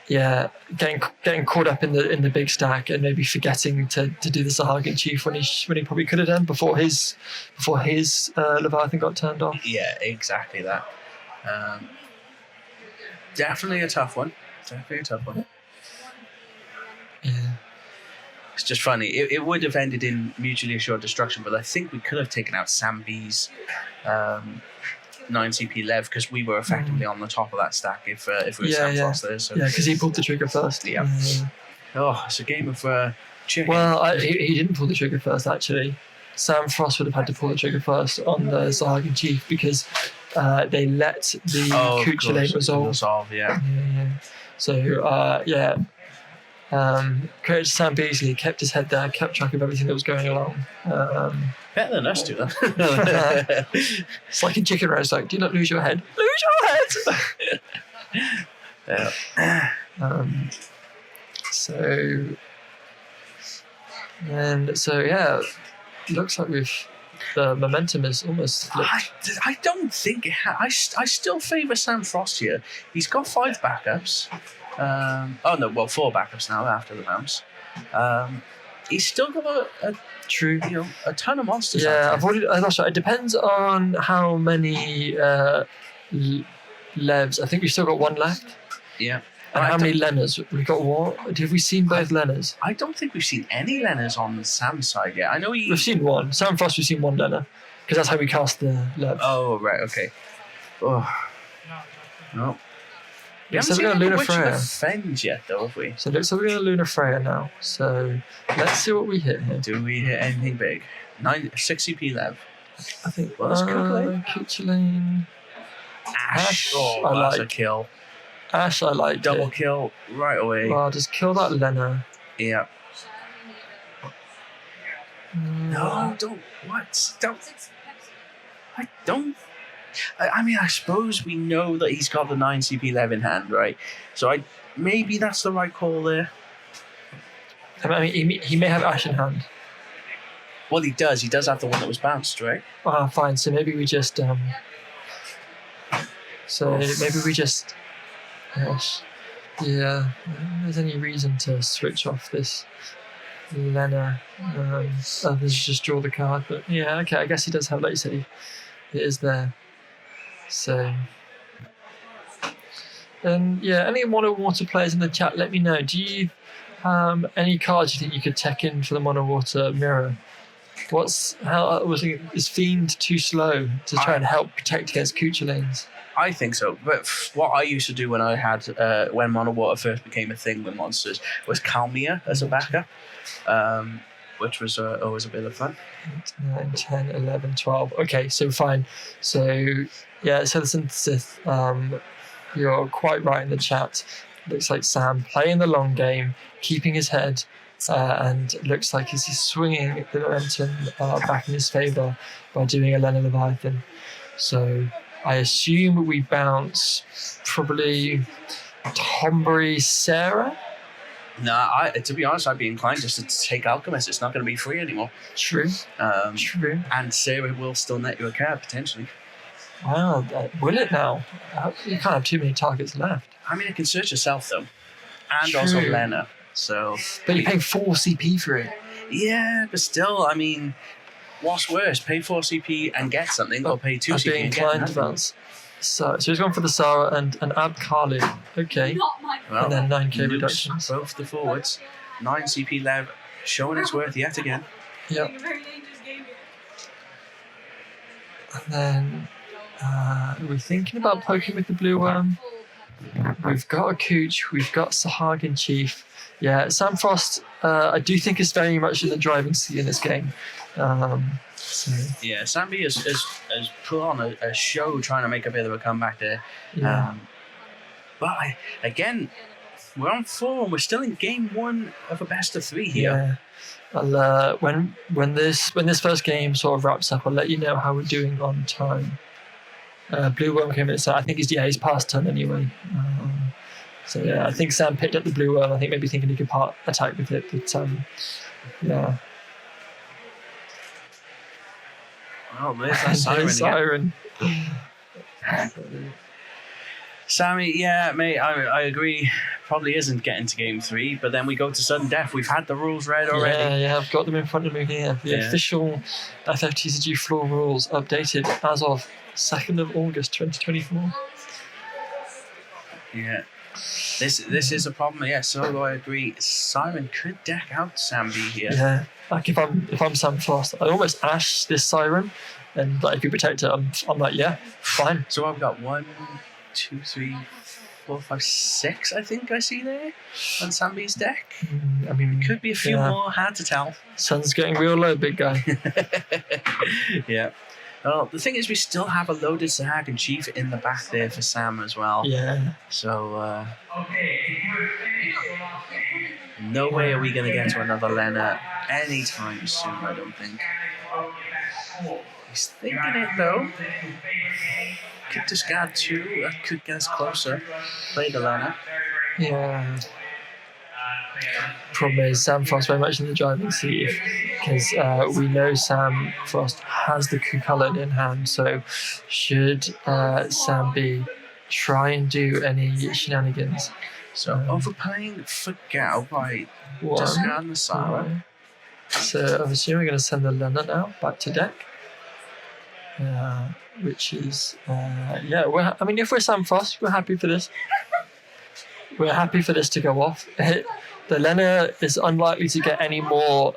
Getting caught up in the big stack and maybe forgetting to do the Sahagan Chief when he probably could have done before his Leviathan got turned off. Yeah, exactly that. Definitely a tough one. Yeah. It's just funny. It would have ended in mutually assured destruction, but I think we could have taken out Sambi's 9 CP Lev, because we were effectively on the top of that stack if we were Sam Frost there. So. Yeah, because he pulled the trigger first. Yeah. Oh, it's a game of chicken. Well, he didn't pull the trigger first, actually. Sam Frost would have had to pull the trigger first on the Zahagan Chief because they let the Cooch Lane resolve. Yeah. So, credit to Sam Beasley, kept his head there, kept track of everything that was going along. Better than us do that. It's like in chicken roast, like, do not lose your head. Lose your head! Looks like the momentum is almost flipped. I don't think it I still favour Sam Frost here. He's got 5 backups. 4 backups now after the bounce. He's still got a ton of monsters. Yeah, I'm not sure. It depends on how many Levs. I think we've still got 1 left. Yeah. And how many Lenners? We've got what? Have we seen both Lenners? I don't think we've seen any Lenners on Sam's side yet. I know we've seen 1. Sam Frost, we've seen 1 Lenner. Because that's how we cast the Lev. Oh, right, okay. Oh. No. We haven't seen Luna Freya Fens yet, though, have we? So it looks like we're going to Luna Freya now. So let's see what we hit here. Do we hit anything big? 6 CP Lev. I think Kitchelane. Ash. Oh, that's a kill. Ash, I like double kill right away. Well, just kill that Lenner. Yeah. No, don't. What? Don't. I don't. I mean, I suppose we know that he's got the 9 CP Lev in hand, right? So maybe that's the right call there. I mean, he may have Ash in hand. Well, he does. He does have the one that was bounced, right? Ah, fine. So maybe we just. Yes. Yeah. If there's any reason to switch off this Lenner. Others just draw the card, but yeah, okay. I guess he does have, like you said, it is there. So. Any Mono Water players in the chat, let me know. Do you any cards you think you could tech in for the Mono Water mirror? Is Fiend too slow to try and help protect against Coocher lanes? I think so, but what I used to do when I had when Mono Water first became a thing with monsters was Calmia as a backup, which was always a bit of fun. 8, 9, 10, 11, 12. Okay, so fine. So yeah, so the synthesis. You're quite right in the chat. Looks like Sam playing the long game, keeping his head, and looks like he's swinging the momentum back in his favour by doing a Lenner Leviathan. So I assume we bounce probably Tombury Sarah. Nah, to be honest, I'd be inclined just to take Alchemist. It's not going to be free anymore. True. True. And Sarah will still net you a card potentially. Wow, will it now? You can't have too many targets left. I mean, it can search yourself though, and True. also Lena. So. But you're paying 4 CP for it. Yeah, but still, I mean. What's worse, pay 4 CP and get something, or pay 2 CP and get nothing? Advance. So he's gone for the Sarah and Ab Kali. Okay. Well, and then 9k reductions. Both the forwards. 9 CP Lev, showing its worth yet again. Yep. And then, are we thinking about poking with the blue worm? We've got a Cooch, we've got Sahagin Chief. Yeah, Sam Frost, I do think is very much in the driving seat in this game. Yeah, Sambi has put on a show trying to make a bit of a comeback there. Yeah. But again, we're on 4 and we're still in game 1 of a best of 3 here. Yeah. I'll, when this first game sort of wraps up, I'll let you know how we're doing on time. Blue worm came in, so I think he's past turn anyway. So yeah, I think Sam picked up the blue worm. I think maybe thinking he could attack with it, but yeah. Oh, there's that siren again. Sammy, yeah, mate, I agree. Probably isn't getting to game 3, but then we go to sudden death. We've had the rules read already. Yeah, I've got them in front of me here. The official FFTCG floor rules updated as of 2nd of August 2024. Yeah. This is a problem, yeah, so I agree. Siren could deck out Sambi here. Yeah. Like if I'm Sam Frost, I almost ash this Siren, and like if you protect it, I'm like, yeah, fine. So I've got 1, 2, 3, 4, 5, 6, I think I see there on Sambi's deck. I mean, Could be a few more, hard to tell. Sun's getting real low, big guy. Yeah. Well, the thing is, we still have a loaded Sahagan Chief in the back there for Sam as well. Yeah. So, no way are we going to get to another Lena anytime soon, I don't think. He's thinking it, though. Could discard 2. That could get us closer. Play the Lena. Yeah. Problem is, Sam Frost very much in the driving seat because we know Sam Frost has the Cucullin in hand. So, should Sam B try and do any shenanigans? So, overplaying for Gao by discarding the Siren. So, I'm assuming we're going to send the Lena now back to deck. Which is, if we're Sam Frost, we're happy for this. We're happy for this to go off. The Lena is unlikely to get any more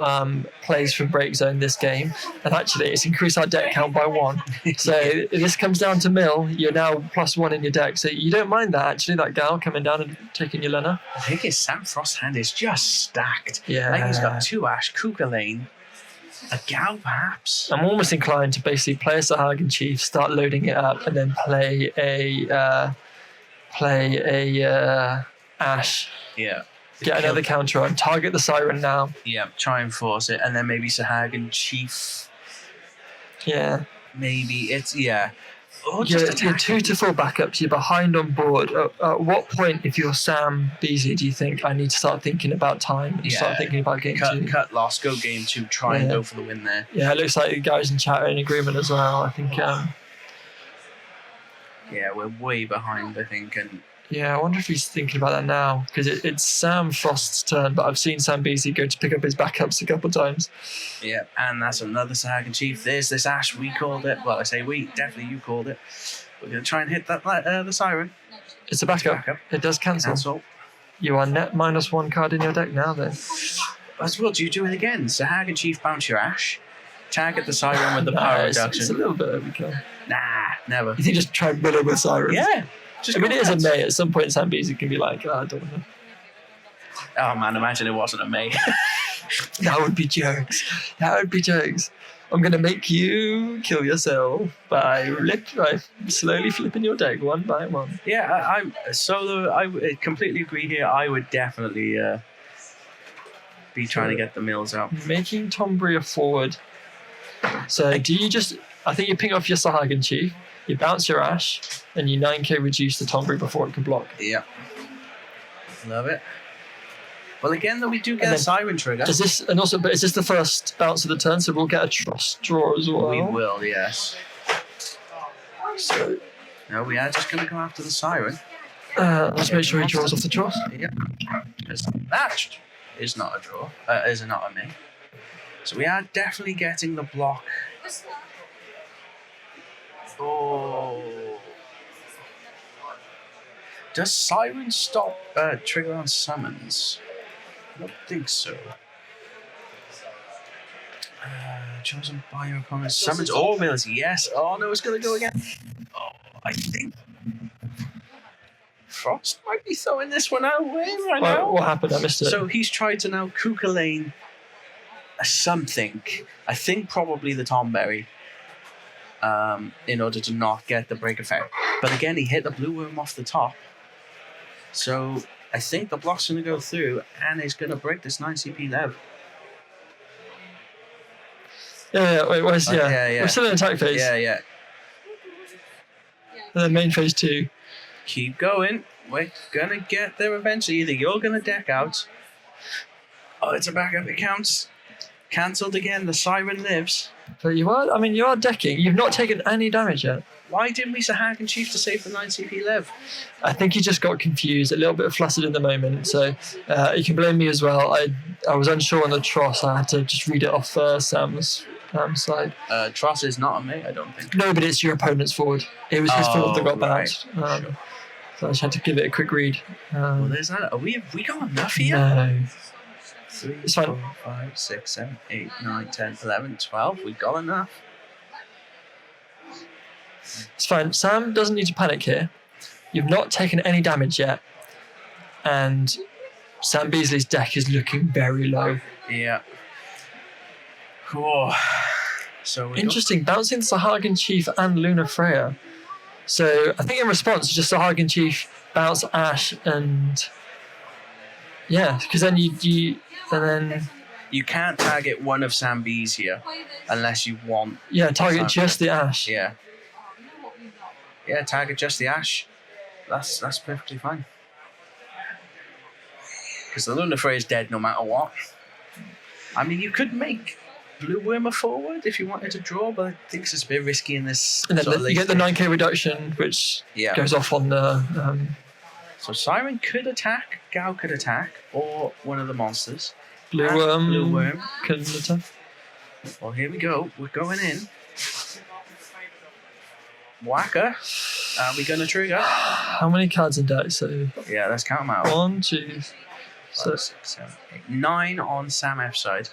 plays from Break Zone this game. And actually, it's increased our deck count by 1. So if this comes down to mill, you're now +1 in your deck. So you don't mind that, actually, that gal coming down and taking your Lena. I think his Sam Frost hand is just stacked. Yeah. Like he's got 2 Ash, Cucullin, a Gal perhaps. I'm almost inclined to basically play a Sahagan Chief, start loading it up, and then play a Ash. Yeah. Get another counter on, target the Siren now. Yeah, try and force it, and then maybe Sahagan Chief. Yeah. Maybe it's, Or you're 2 to 4 backups, you're behind on board. At what point, if you're Sam Beasley, do you think I need to start thinking about time and start thinking about game 2? Cut, loss, go game 2, try and go for the win there. Yeah, it looks like the guys in chat are in agreement as well. I think. We're way behind, I think. And I wonder if he's thinking about that now, because it's Sam Frost's turn, but I've seen Sam Beasley go to pick up his backups a couple of times. Yeah, and that's another Sahagan Chief. There's this Ash, we called it. Well, I say we, definitely you called it. We're going to try and hit that the Siren. It's a backup. It does cancel. You are net -1 card in your deck now, then. As well, do you do it again? Sahagan Chief, bounce your Ash. Target the Siren with the power reduction. It's a little bit overkill. Nah, never. You think just try and mill with Siren? Yeah. It is a May. At some point, Sam Beasley can be like, I don't know. Oh man, imagine it wasn't a May. That would be jokes. I'm going to make you kill yourself by slowly flipping your deck 1 by 1. Yeah, I'm solo. I completely agree here. I would definitely be trying to get the mills out. Making Tombury a forward. So do you just... I think you ping off your Sahagan Chief, you bounce your Ash, and you 9k reduce the Tombury before it can block. Yeah. Love it. Well, again, though, we do get a Siren trigger. Is this the first bounce of the turn, so we'll get a Trust draw as well? We will, yes. So... No, we are just going to go after the Siren. Let's make sure he draws off the Trust. Yep. That is not a draw. Is not a me. So we are definitely getting the block. Oh. Does Siren stop trigger on summons? I don't think so. Chosen by your opponent. Summons all mills. Yes. Oh no, it's going to go again. Oh, I think Frost might be throwing this one away right now. What happened? I missed it. So he's tried to now Cucullin something. I think probably the Tomberry. In order to not get the break effect. But again, he hit the blue worm off the top. So I think the block's going to go through and is going to break this 9 CP Lev. We're still in attack phase. Yeah. And then main phase 2. Keep going. We're going to get there eventually. Either you're going to deck out. Oh, it's a backup. It counts. Cancelled again. The Siren lives. But you are decking. You've not taken any damage yet. Why didn't we Sahagan Chief to save the 9 CP Lev? I think he just got confused, a little bit flustered in the moment. So you can blame me as well. I was unsure on the Tross. I had to just read it off Sam's side. Tross is not on me, I don't think. No, but it's your opponent's forward. It was his fault that got bounced. Sure. So I just had to give it a quick read. Well, there's that. Have we got enough here? No. 3, it's fine. 4, 5, 6, 7, 8, 9, 10, 11, 12. We got enough. It's fine. Sam doesn't need to panic here. You've not taken any damage yet, and Sam Beasley's deck is looking very low. Yeah. Cool. So interesting. Bouncing Sahagin Chief and Luna Freya. So I think in response, just Sahagin Chief, bounce Ash, and yeah, because then you can't target one of Sam B's here unless you want. Yeah, target just the Ash. Yeah. Yeah, target just the Ash. That's perfectly fine. Because the Luna Freya is dead no matter what. I mean, you could make Blue Worm a forward if you wanted to draw, but I think it's a bit risky in this. And then you get the 9k reduction, which goes off on the. So Siren could attack, Gao could attack, or one of the monsters. Blue Worm can attack. Well, here we go. We're going in. Whacker. Are we going to trigger? How many cards in deck? So yeah, let's count them out. 1, 2, 5, 6, 7, 8, 9 on Sam F's side.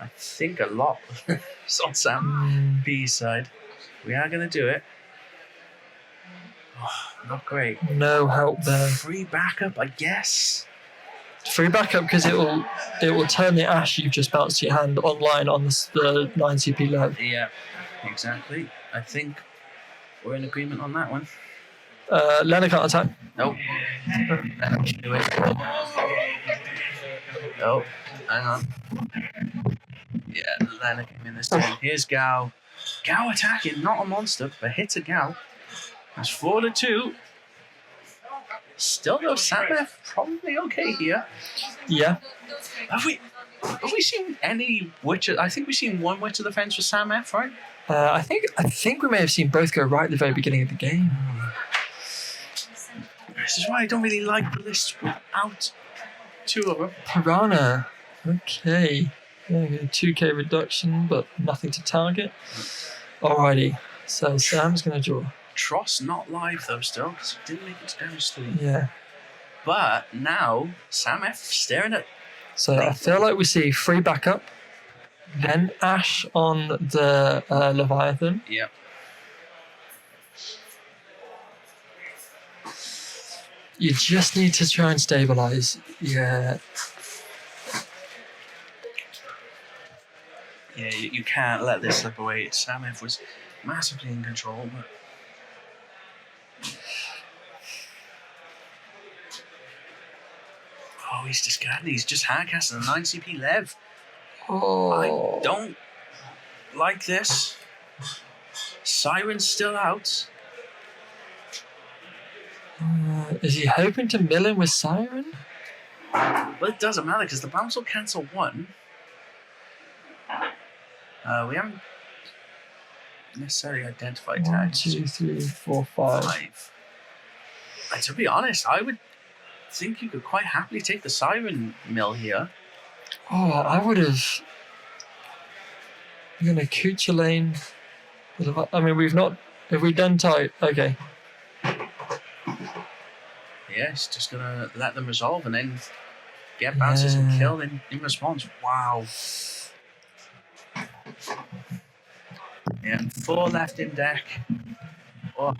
I think a lot is on Sam B's side. We are going to do it. Oh, not great. No help there. Free backup, I guess. Free backup because it will turn the Ash you've just bounced to your hand online on the 9 CP lev. Yeah, exactly. I think we're in agreement on that one. Lena can't attack. Nope. Do it. Oh, hang on. Yeah, Lena came in this time. Here's Gao. Gao attacking, not a monster, but hits a Gao. That's 4-2. Still though, Samef probably okay here. Yeah. Have we seen any Witcher? I think we've seen one Witcher the Fence for Samef, right? I think we may have seen both go right at the very beginning of the game. This is why I don't really like the list without two of them. Piranha. Okay. 2k reduction, but nothing to target. Alrighty. So Sam's going to draw. Tross not live though still, because he didn't make it to damage 3. Yeah. But now, Sam F staring at... So I feel like we see free backup, then Ash on the Leviathan. Yep. You just need to try and stabilize. Yeah. Yeah, you can't let this slip away. Sam F was massively in control, but... Oh, he's discarding. He's just hardcasting a 9 CP Lev. Oh. I don't like this. Siren's still out. Is he hoping to mill in with Siren? Well, it doesn't matter because the bounce will cancel 1. We haven't necessarily identified 1, 2, 3, 4, 5. And to be honest, I would think you could quite happily take the Siren mill here. Oh, I would have. I'm gonna Kucha lane. I mean, we've not. Have we done tight? Okay. Yeah, it's just gonna let them resolve and then get bounces and kill in response. Wow. Yeah, 4 left in deck. Oh.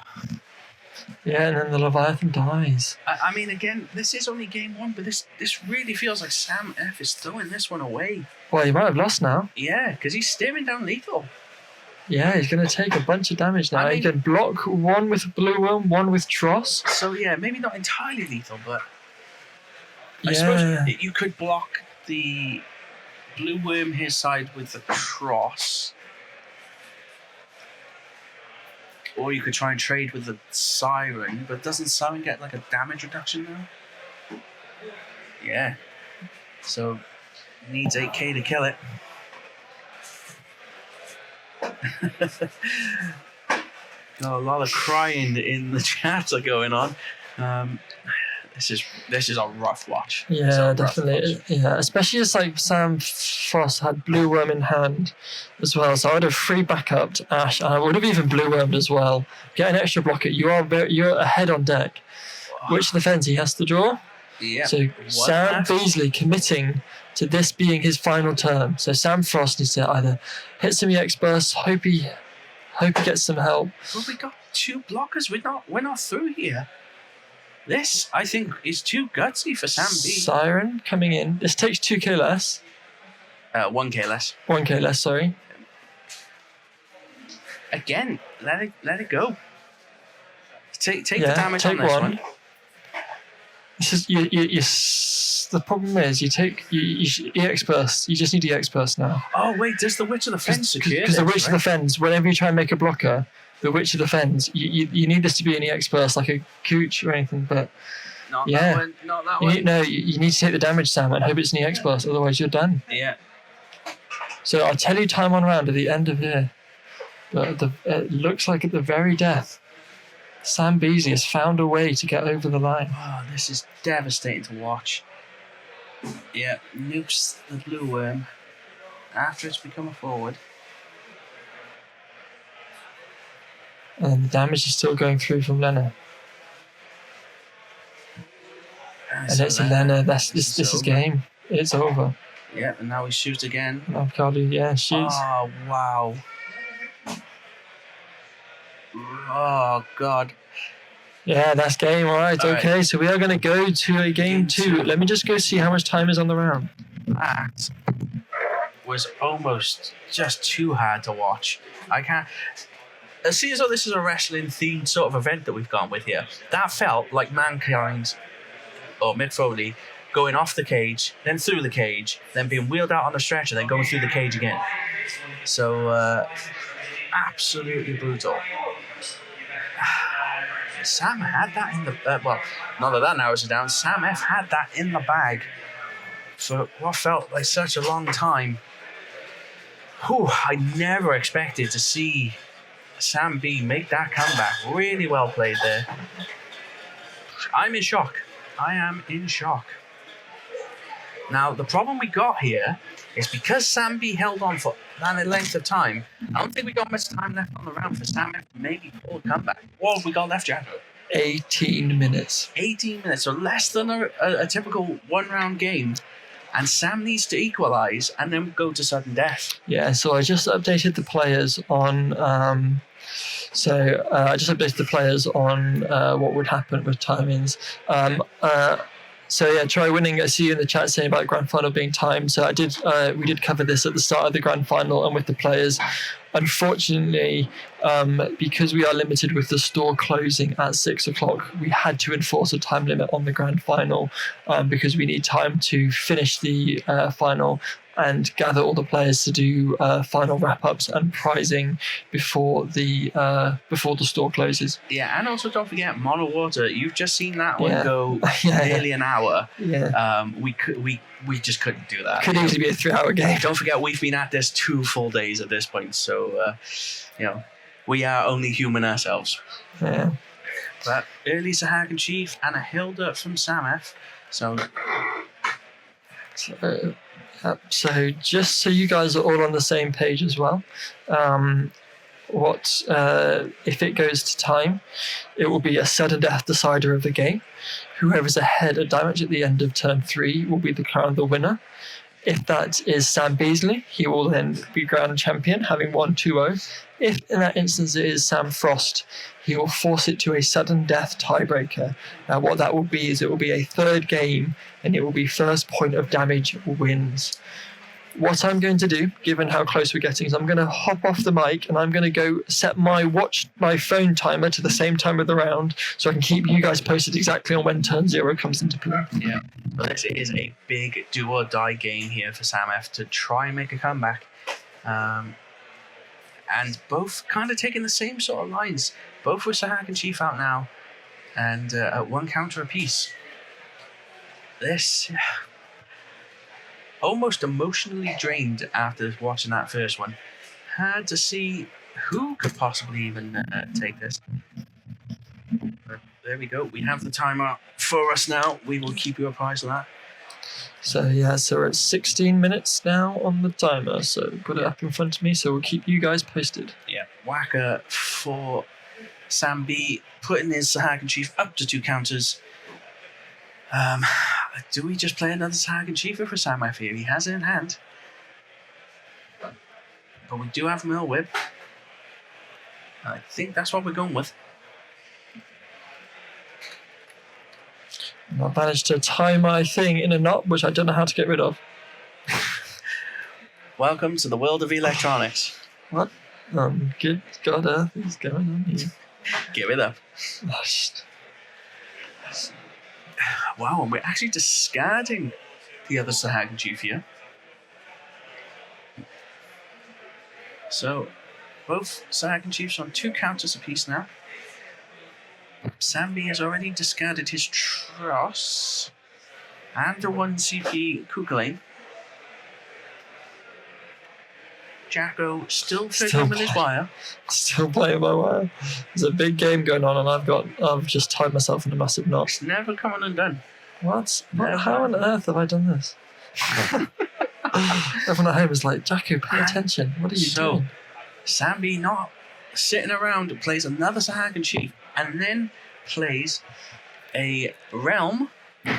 Yeah, and then the Leviathan dies. I mean, again, this is only game 1, but this really feels like Sam F is throwing this one away. Well, he might have lost now. Yeah, because he's staring down lethal. Yeah, he's going to take a bunch of damage now. He can block 1 with Blue Worm, 1 with Tross. So, yeah, maybe not entirely lethal, but I suppose you could block the Blue Worm his side with the Tross. Or you could try and trade with the Siren, but doesn't Siren get like a damage reduction now? Yeah. So, needs 8k to kill it. Got a lot of crying in the chat are going on. This is a rough watch. Yeah, definitely. Yeah, especially as like Sam Frost had Blue Worm in hand as well, so I would have free backup to Ash, and I would have even Blue Wormed as well. Get an extra blocker. You're ahead on deck. Which defense he has to draw? Yeah. So Sam Beasley committing to this being his final turn. So Sam Frost needs to either hit some EX bursts, hope he gets some help. Well, we got 2 blockers. We're not through here. This, I think, is too gutsy for Sam B. Siren coming in. This takes 2k less. 1k less. 1k less, sorry. Again, let it go. Take the damage on this one. This is the problem is you EX burst. You just need EX burst now. Oh wait, does the Witch of the Fence secure? Because the Witch of the Fence, whenever you try and make a blocker, the Witch of the Fence, you need this to be an EX burst like a Cooch or anything, but not that one. You need to take the damage, Sam, and hope it's an EX burst, otherwise you're done. Yeah. So I'll tell you time on round at the end of here. But it looks like at the very death, Sam Beasley has found a way to get over the line. Oh, this is devastating to watch. Yeah, nukes the blue worm after it's become a forward. And the damage is still going through from Lena. And it's Lena. This is game. It's over. Yeah, and now he shoots again. Carly, shoots. Oh, wow. Oh, God. Yeah, that's game. All right, okay. So we are going to go to a game 2. Let me just go see how much time is on the round. That was almost just too hard to watch. I can't... See as though this is a wrestling-themed sort of event that we've gone with here. That felt like Mankind, or Mick Foley, going off the cage, then through the cage, then being wheeled out on the stretcher, then going through the cage again. So, absolutely brutal. Sam had that in the... well, not that narrows it down. Sam F had that in the bag for what felt like such a long time. Whew, I never expected to see Sam B make that comeback. Really well played there. I'm in shock. I am in shock. Now, the problem we got here is because Sam B held on for that length of time, I don't think we got much time left on the round for Sam F to maybe pull a comeback. What have we got left, Jack? 18 minutes. 18 minutes, so less than a typical one-round game. And Sam needs to equalise and then go to sudden death. Yeah, so I just updated the players on... what would happen with timings. So yeah, try winning. I see you in the chat saying about grand final being timed. So we did cover this at the start of the grand final and with the players. Unfortunately, because we are limited with the store closing at 6 o'clock, we had to enforce a time limit on the grand final because we need time to finish the final and gather all the players to do final wrap-ups and prizing before the store closes. Yeah, and also don't forget Mono Water. You've just seen that one go nearly an hour. Yeah. We just couldn't do that. Could easily be a 3-hour game. Don't forget we've been at this 2 full days at this point, so we are only human ourselves. Yeah. But early Sahag and Chief and a Hilda from Samef. So just so you guys are all on the same page as well, if it goes to time, it will be a sudden death decider of the game. Whoever's ahead of damage at the end of turn 3 will be crowned the winner. If that is Sam Beasley, he will then be crowned champion, having won 2-0. If in that instance it is Sam Frost, he will force it to a sudden death tiebreaker. Now what that will be is it will be a third game and it will be first point of damage wins. What I'm going to do, given how close we're getting, is I'm going to hop off the mic and I'm going to go set my phone timer to the same time of the round so I can keep you guys posted exactly on when turn 0 comes into play. Yeah, but this is a big do or die game here for Sam F to try and make a comeback. And both kind of taking the same sort of lines. Both with Sahag and Chief out now and at 1 counter apiece. This... almost emotionally drained after watching that first one. Had to see who could possibly even take this. But there we go. We have the timer for us now. We will keep you apprised of that. So we're at 16 minutes now on the timer. So put it up in front of me. So we'll keep you guys posted. Yeah, whacker for Sam B, putting his Sahag and Chief up to 2 counters. Do we just play another Sahag and Chief for Sam F here? He has it in hand. But we do have Mill Whip. I think that's what we're going with. I managed to tie my thing in a knot, which I don't know how to get rid of. Welcome to the world of electronics. What? Good God Earth is going on here? Give it up. Oh, shit. Wow, and we're actually discarding the other Sahagan Chief here. So, both Sahagan Chiefs on 2 counters apiece now. Sam B has already discarded his Tross and the 1 CP Kukulane. Jacko still fiddling with his wire. Still playing my wire. There's a big game going on, and I've just tied myself in a massive knot. It's never coming undone. What? How on earth have I done this? Everyone at home is like, Jacko, pay attention. What are you doing? Sam B not sitting around, plays another Sahagan Chief, and then plays a Realm.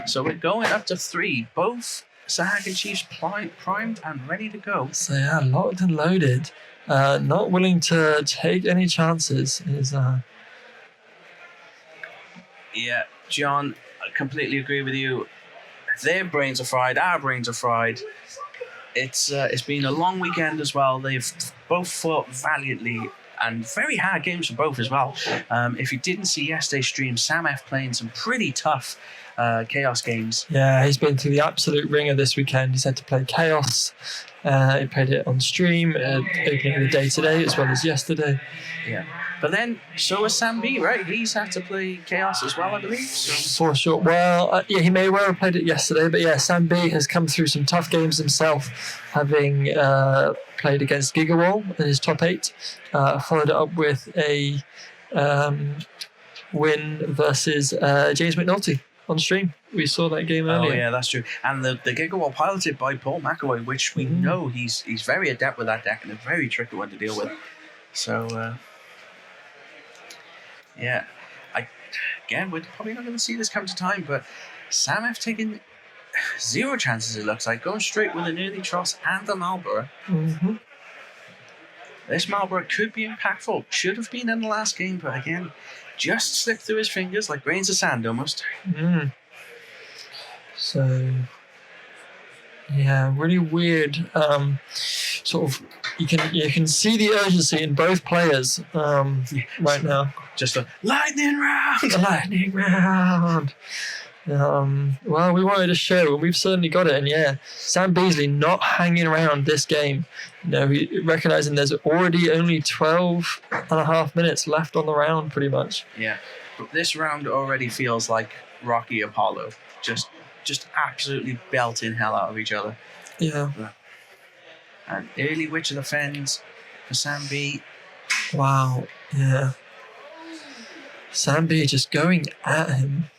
So we're going up to 3. Both Sahagan Chiefs primed and ready to go. So yeah, locked and loaded. Not willing to take any chances. Yeah, John, I completely agree with you. Their brains are fried, our brains are fried. It's been a long weekend as well. They've both fought valiantly and very hard games for both as well. If you didn't see yesterday's stream, Sam F playing some pretty tough Chaos games. Yeah, he's been through the absolute ringer this weekend. He's had to play Chaos. He played it on stream, opening of the day today as well as yesterday. Yeah. But then, so has Sam B, right? He's had to play Chaos as well, I believe. So. For sure. Well, yeah, he may well have played it yesterday, but yeah, Sam B has come through some tough games himself, having played against Gigawall in his top 8, followed it up with a win versus James McNulty on stream. We saw that game earlier. Oh yeah, that's true. And the Gigawall piloted by Paul McAvoy, which we know he's very adept with that deck and a very tricky one to deal with. So yeah, we're probably not going to see this come to time, but Sam F taking 0 chances, it looks like, going straight with an early Tross and a Marlborough. Mm-hmm. This Marlborough could be impactful. Should have been in the last game, but again, just slipped through his fingers like grains of sand almost. So, yeah, really weird. Sort of, you can see the urgency in both players right now. Just a lightning round. A lightning round. Well, we wanted a show, and we've certainly got it. And yeah, Sam Beasley not hanging around this game. Recognizing there's already only 12 and a half minutes left on the round, pretty much. Yeah, but this round already feels like Rocky Apollo, just absolutely belting hell out of each other. Yeah. And early Witch of the Fens for Sam B. Wow. Yeah. Sam B just going at him.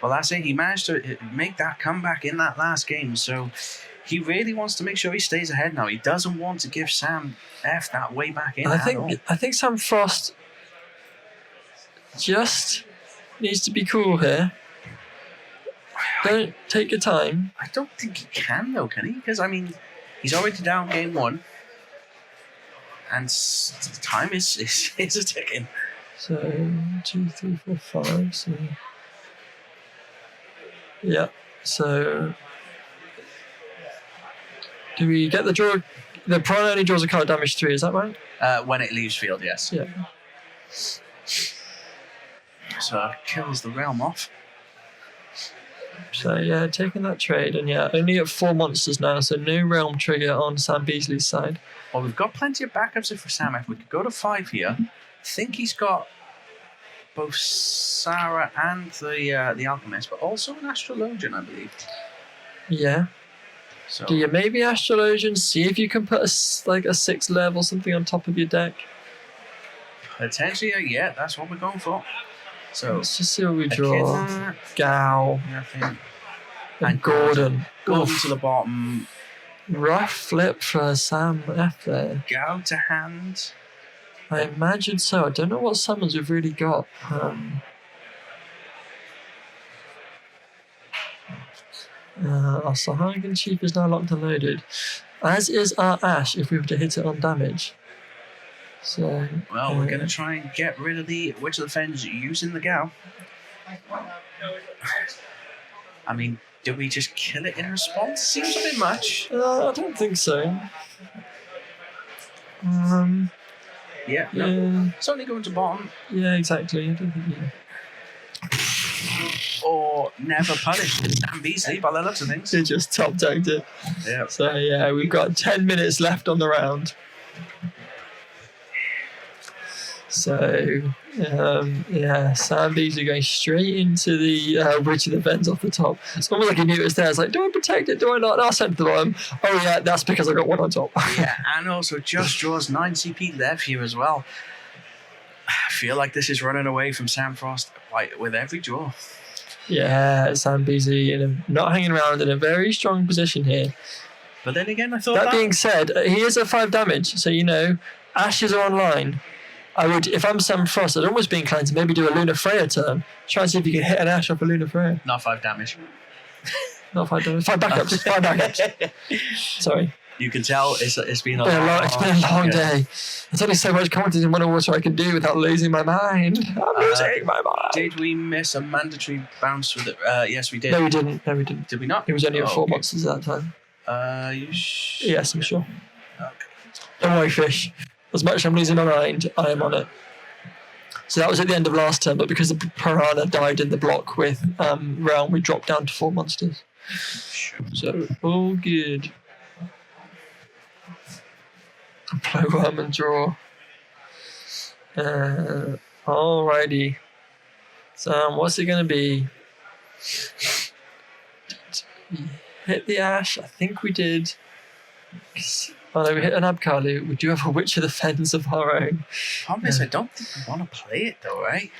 Well, that's it. He managed to make that comeback in that last game, so he really wants to make sure he stays ahead now. He doesn't want to give Sam F that way back in. I think Sam Frost just needs to be cool here. Don't take your time. I don't think he can, though, can he? Because, I mean, he's already down game 1. And time is a ticking. So, 1, 2, 3, 4, 5. So, yeah. So, do we get the draw? The prawn only draws a card damage 3, is that right? When it leaves field, yes. Yeah. So, kills the realm off. So yeah, taking that trade, and yeah, only at 4 monsters now, so no realm trigger on Sam Beasley's side. Well, we've got plenty of backups for Sam F. We could go to 5 here. I think he's got both Sarah and the Alchemist, but also an Astrologian, I believe. Yeah. So do you maybe Astrologian? See if you can put a 6 level something on top of your deck. Potentially, yeah, that's what we're going for. So let's just see what we draw. Echidna, Gal. nothing. And Gordon. Gordon to the bottom. Rough flip for Sam F there. Gal to hand. I imagine so. I don't know what summons we've really got. Our Sahagan Chief is now locked and loaded. As is our Ash if we were to hit it on damage. So, well, we're going to try and get rid of the Witch of the Fens using the Gal. I mean, did we just kill it in response? Seems a bit much. I don't think so. Yeah, no. Yeah. It's only going to bottom. Yeah, exactly. I don't think Or never punished Sam Beasley by the looks of things. He just top tagged it. Yeah. So, yeah, we've got 10 minutes left on the round. So, Sam Beasley going straight into the Witch of the Fens off the top. It's almost like he knew it was there. It's like, do I protect it? Do I not? No, I'll send it to the bottom. Oh, yeah, that's because I got one on top. Yeah, and also just draws 9 CP left here as well. I feel like this is running away from Sam Frost with every draw. Yeah, Sam Beasley not hanging around in a very strong position here. But then again, I thought that being said, he is at 5 damage, so ashes are online. I would, if I'm Sam Frost, I'd almost be inclined to maybe do a Luna Freya turn. Try and see if you can hit an ash off a Luna Freya. Not 5 damage. Not 5 damage. 5 backups. 5 backups. Sorry. You can tell it's been a long day. There's only so much content in Water I can do without losing my mind. I'm losing my mind. Did we miss a mandatory bounce with it? Yes, we did. No, we didn't. Did we not? It was only at 4 monsters at that time. Yes, I'm sure. Okay. Don't worry, Fish. As much as I'm losing my mind, I am on it. So that was at the end of last term, but because the Piranha died in the block with Realm, we dropped down to 4 monsters. Sure. So, all good. Play worm and draw. Alrighty. So, what's it going to be? Did we hit the ash? I think we did. Oh no, we hit an Abkalu. We do have a Witch of the Fens of our own. Problem is, I don't think we want to play it though, right?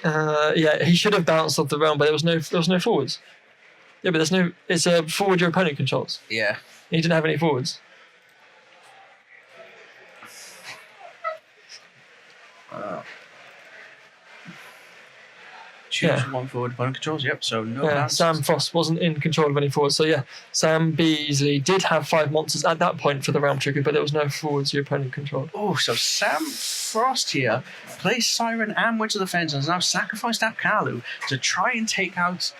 Yeah, he should have bounced off the realm, but there was no forwards. Yeah, but it's a forward your opponent controls. Yeah. He didn't have any forwards. Choose one forward opponent controls. Yep. So no. Yeah, Sam Frost wasn't in control of any forwards. So yeah, Sam Beasley did have 5 monsters at that point for the realm trigger, but there was no forwards your opponent controlled. Oh, so Sam Frost here plays Siren and Witch of the Fens and has now sacrificed Abkalu to try and take out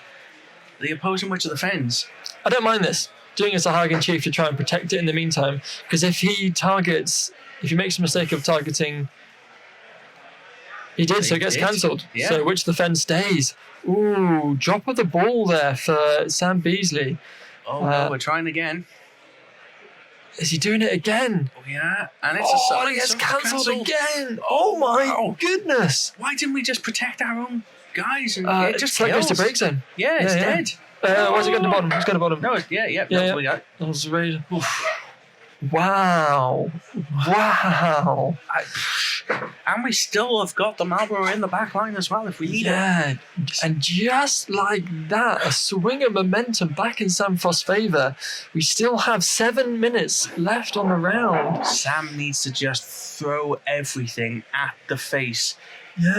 the opposing Witch of the Fens. I don't mind this. Doing as a Hagen Chief to try and protect it in the meantime, because if he makes a mistake of targeting. He did, so it gets cancelled. Yeah. So Witch of the Fens stays. Ooh, drop of the ball there for Sam Beasley. Oh, no, we're trying again. Is he doing it again? Oh, yeah. And it's it gets cancelled again. Oh, my goodness. Why didn't we just protect our own guys? And it just like goes to break zone. Yeah, it's dead. Where's it going to bottom? It's going to bottom. No, yeah. That's what we got. That was really... Wow. And we still have got the Marlborough in the back line as well if we need it. Yeah, and just like that, a swing of momentum back in Sam Frost's favour. We still have 7 minutes left on the round. Sam needs to just throw everything at the face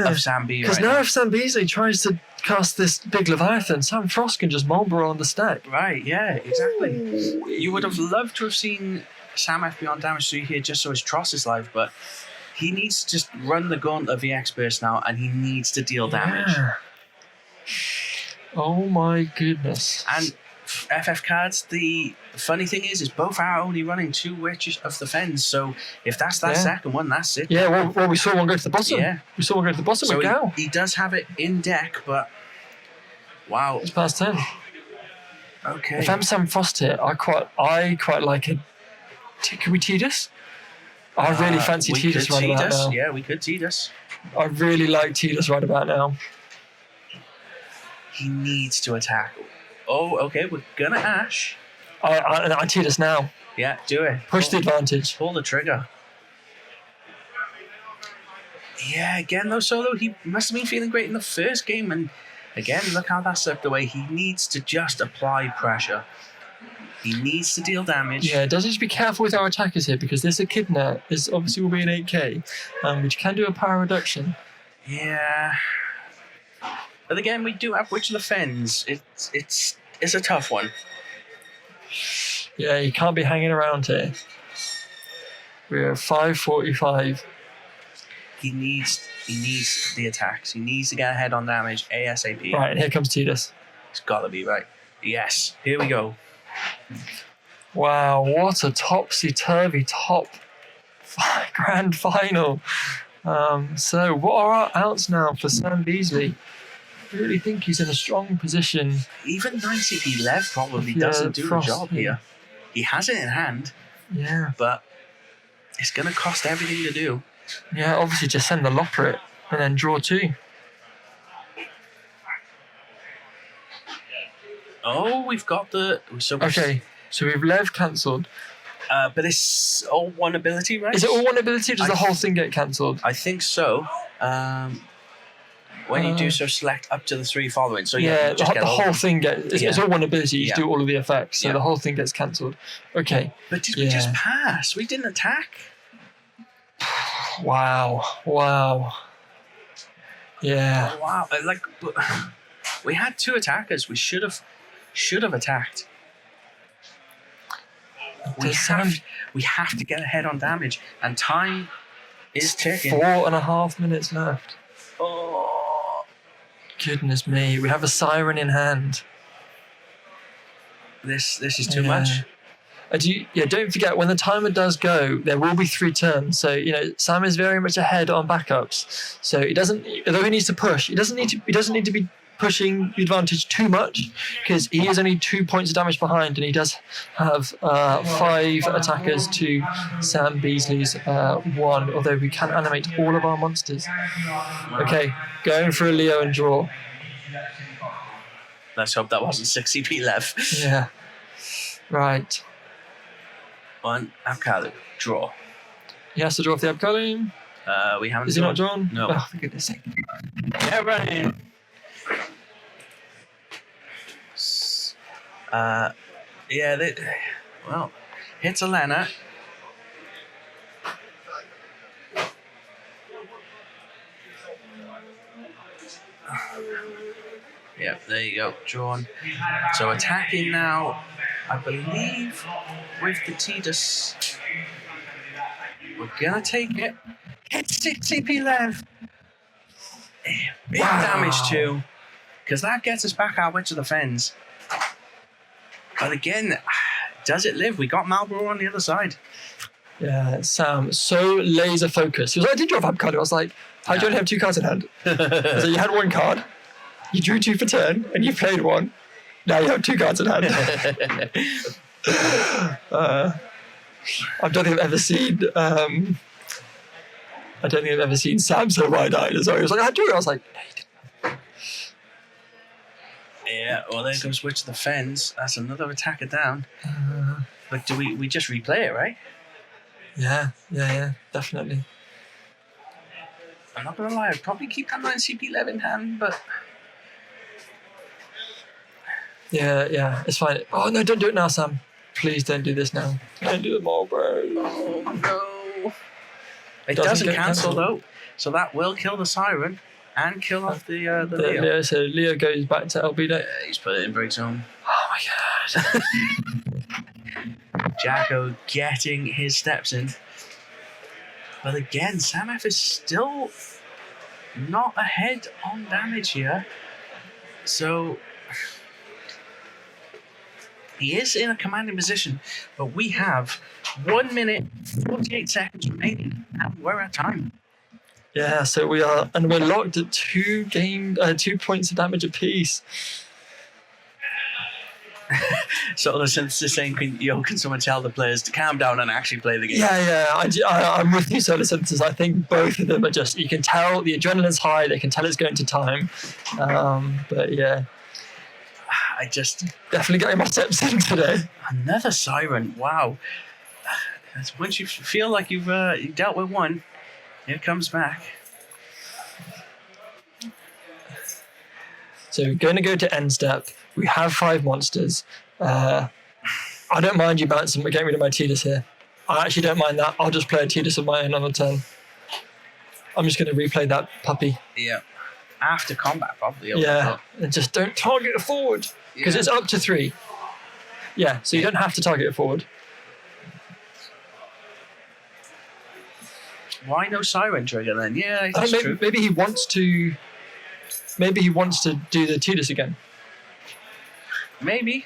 of Sam Beasley. Because now if Sam Beasley tries to cast this big Leviathan, Sam Frost can just Marlborough on the stack. Right, yeah, exactly. Ooh. You would have loved to have seen Sam FB on damage 3 here just so his Tross is live, but he needs to just run the gauntlet of the X-Burst now and he needs to deal damage. Oh my goodness. And FF cards, the funny thing is both are only running 2 Witches of the Fens, so if that's that second one, that's it. Yeah, well, we saw one go to the bottom. Yeah. We saw one go to the bottom so with Gal. He does have it in deck, but wow. It's past 10. Okay. If I'm Sam Frost here, I quite like it. Can we Tidus? I really fancy Tidus right about now. Yeah, we could Tidus. I really like Tidus right about now. He needs to attack. Oh, okay, we're gonna Ash. I Tidus now. Yeah, do it. Push the advantage. Pull the trigger. Yeah, again though, Solo, he must have been feeling great in the first game, and again, look how that slipped away. He needs to just apply pressure. He needs to deal damage. Yeah, does just be careful with our attackers here, because this Echidna is obviously will be an 8k, which can do a power reduction. Yeah. But again, we do have Witch of the Fens. It's a tough one. Yeah, you can't be hanging around here. We're 5:45. He needs the attacks. He needs to get ahead on damage ASAP. Right, and here comes Tidus. It's got to be right. Yes, here we go. Wow, what a topsy-turvy top grand final. So what are our outs now for Sam Beasley? I really think he's in a strong position. Even 9 CP Lev probably doesn't do the job here. He has it in hand. Yeah. But it's going to cost everything to do. Yeah, obviously just send the Lopperet and then draw 2. Oh, we've got the... So we've Lev cancelled. But it's all one ability, right? Is it all one ability or does the whole thing get cancelled? I think so. When you do so, select up to the 3 following. So yeah, the whole thing gets... It's all one ability. You do all of the effects. So the whole thing gets cancelled. Okay. But did we just pass? We didn't attack. Wow. Yeah. Wow. We had 2 attackers. We should have attacked. We have to get ahead on damage, and time is ticking. 4.5 minutes left. Oh, goodness me! We have a siren in hand. This is too much. Don't forget, when the timer does go, there will be 3 turns. So, Sam is very much ahead on backups. So although he needs to push, he doesn't need to be pushing the advantage too much, because he is only 2 points of damage behind, and he does have 5 attackers to Sam Beasley's 1, although we can animate all of our monsters. Okay, going for a Leo and draw. Let's hope that wasn't 6 CP left. Yeah. Right. 1 Apkalu. Draw. He has to draw off the Apkalu. We haven't. Is he not drawn? No. Oh, for goodness sake. Yeah, right. Hits Elena. Yep, there you go, drawn. So attacking now, I believe, with the Tidus. We're gonna take it. Hit 6 CP left. Big damage too, because that gets us back our way to the fens. But again, does it live? We got Marlboro on the other side. Yeah, Sam, so laser focused. He was like, I did draw a card. I was like, how do you only have 2 cards in hand? I was like, you had 1 card, you drew 2 for turn, and you played 1. Now you have 2 cards in hand. I don't think I've ever seen Sam so wide-eyed as well. He was like, I drew it. I was like, no, you didn't. Yeah, well, there goes Witch of the Fens. That's another attacker down. But do we just replay it, right? Yeah, definitely. I'm not gonna lie, I'd probably keep that 9 CP Lev in hand, but yeah, it's fine. Oh no, don't do it now, Sam. Please don't do this now. Don't do the Marlboro. Oh no. It doesn't cancel though, so that will kill the Siren and kill off the Leo. So Leo goes back to LB. He's put it in break zone. Oh my god. Jacko getting his steps in. But again, Sam F is still not ahead on damage here. So he is in a commanding position, but we have 1 minute, 48 seconds remaining, and we're at time. Yeah, so we're locked at 2 points of damage apiece. So the synthesis saying, can someone tell the players to calm down and actually play the game? Yeah, I'm with you, Solar Synthesis. I think both of them are just, you can tell the adrenaline's high, they can tell it's going to time. But yeah. I just... Definitely getting my steps in today. Another Siren, wow. Once you feel like you've dealt with one, it comes back. So we're going to go to end step. We have 5 monsters. I don't mind you bouncing, but getting rid of my Tidus here. I actually don't mind that. I'll just play a Tidus of my own on the turn. I'm just going to replay that puppy. Yeah. After combat, probably. Yeah. And just don't target it forward. Because it's up to 3. Yeah, so you don't have to target it forward. Why no siren trigger then? Yeah, I that's think true. maybe he wants to. Maybe he wants to do the Tudors again. Maybe,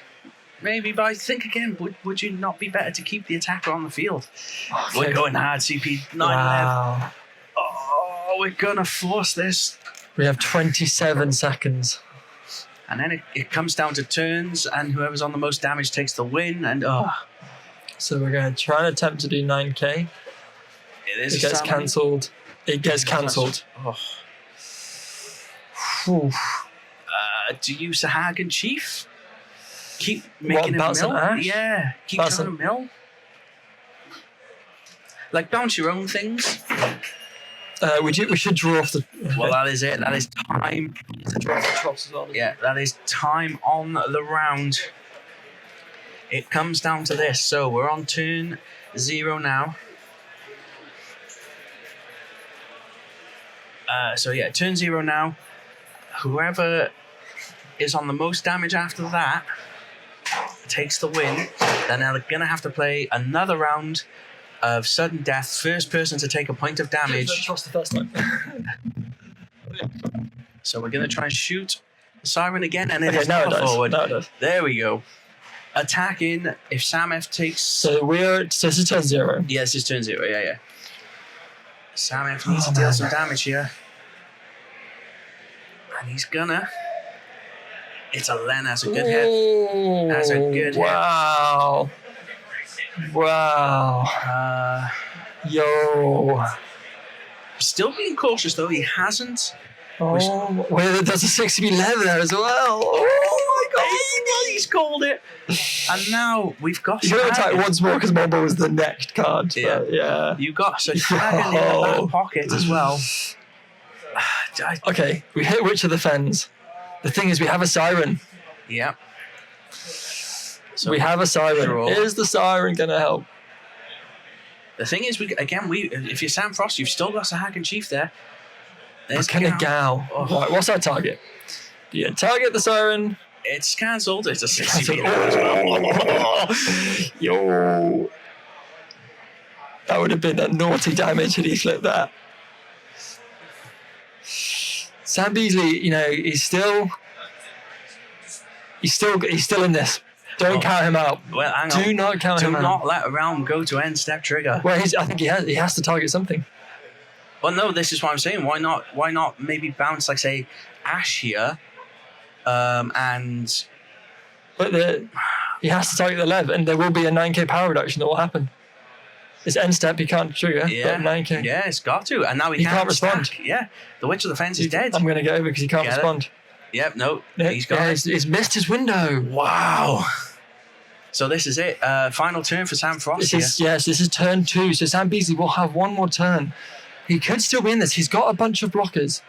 but I think again, would you not be better to keep the attacker on the field? Okay. We're going hard, CP 9 Wow. Oh, we're gonna force this. We have 27 seconds. And then it comes down to turns, and whoever's on the most damage takes the win. And So we're going to try and attempt to do 9k. It gets cancelled. It gets cancelled. Oh. Do you Sahagan Chief? Keep making him bounce mill? an Ash? Yeah, keep Bounce trying to mill. Like, bounce your own things. We should draw off the... Well, that is it. That is time. To draw off the troughs as well. Yeah, that is time on the round. It comes down to this. So we're on turn 0 now. Turn 0 now. Whoever is on the most damage after that takes the win. Then they're going to have to play another round of sudden death. First person to take a point of damage. Trust the first time. So we're going to try and shoot the siren again, and Okay, it's now not it does. forward. Now it does. There we go. Attacking. If Sam F takes... So this is turn 0. Yeah, this is turn 0. Yeah. Sam F needs to deal some damage here. And he's gonna... It's a Len. That's a good hit. That's a good hit. Wow. Yo. Still being cautious, though. He hasn't... Oh, well, there's a 60-11 there as well. Oh my god. He's called it. And now we've got... You're going to attack once more because Mombo was the next card. Yeah. Yeah. You've got Sahagan in the back pocket as well. Okay, we hit Witch of the Fens. The thing is, we have a siren. Yeah. So we have a siren. draw. Is the siren going to help? The thing is, if you're Sam Frost, you've still got Sahagan Chief there. There's Can a Gal. Oh. Right, what's our target? Do you target the siren? It's cancelled. It's a 60 feet. Yo. That would have been a naughty damage had he flipped that. Sam Beasley, he's still in this. Don't count him out. Well, hang on. Do not count him out. Do not let a round go to end step trigger. Well, I think he has to target something. Well, no, this is what I'm saying. Why not maybe bounce, like, say, Ash here, and... But he has to target the lev, and there will be a 9k power reduction that will happen. It's end step, he can't trigger, but 9k. Yeah, it's got to. And now he can't respond. Stack. Yeah, the Witch of the Fence is dead. I'm going to go over because he can't respond. Yep, no, he's got it. He's missed his window. Wow. So this is it. Final turn for Sam Frost This is turn 2. So Sam Beasley will have one more turn. He could still win this. He's got a bunch of blockers.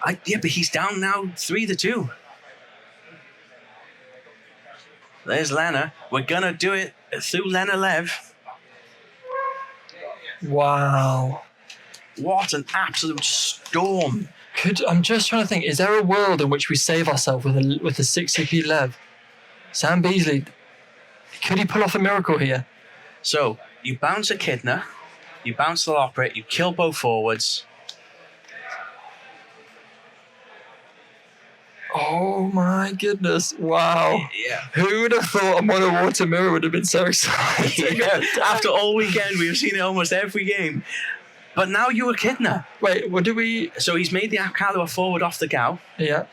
But he's down now 3-2. There's Lena. We're going to do it through Lena Lev. Wow. What an absolute storm. I'm just trying to think, is there a world in which we save ourselves with a 60p Lev? Sam Beasley, could he pull off a miracle here? So, you bounce a Kidna, you bounce the Loperate, you kill both forwards. Oh my goodness, wow. Yeah. Who would have thought a Mono Water Mirror would have been so exciting? After all weekend, we've seen it almost every game. But now you Echidna. Wait, what do we... So he's made the Alcalua forward off the Gao. Yeah.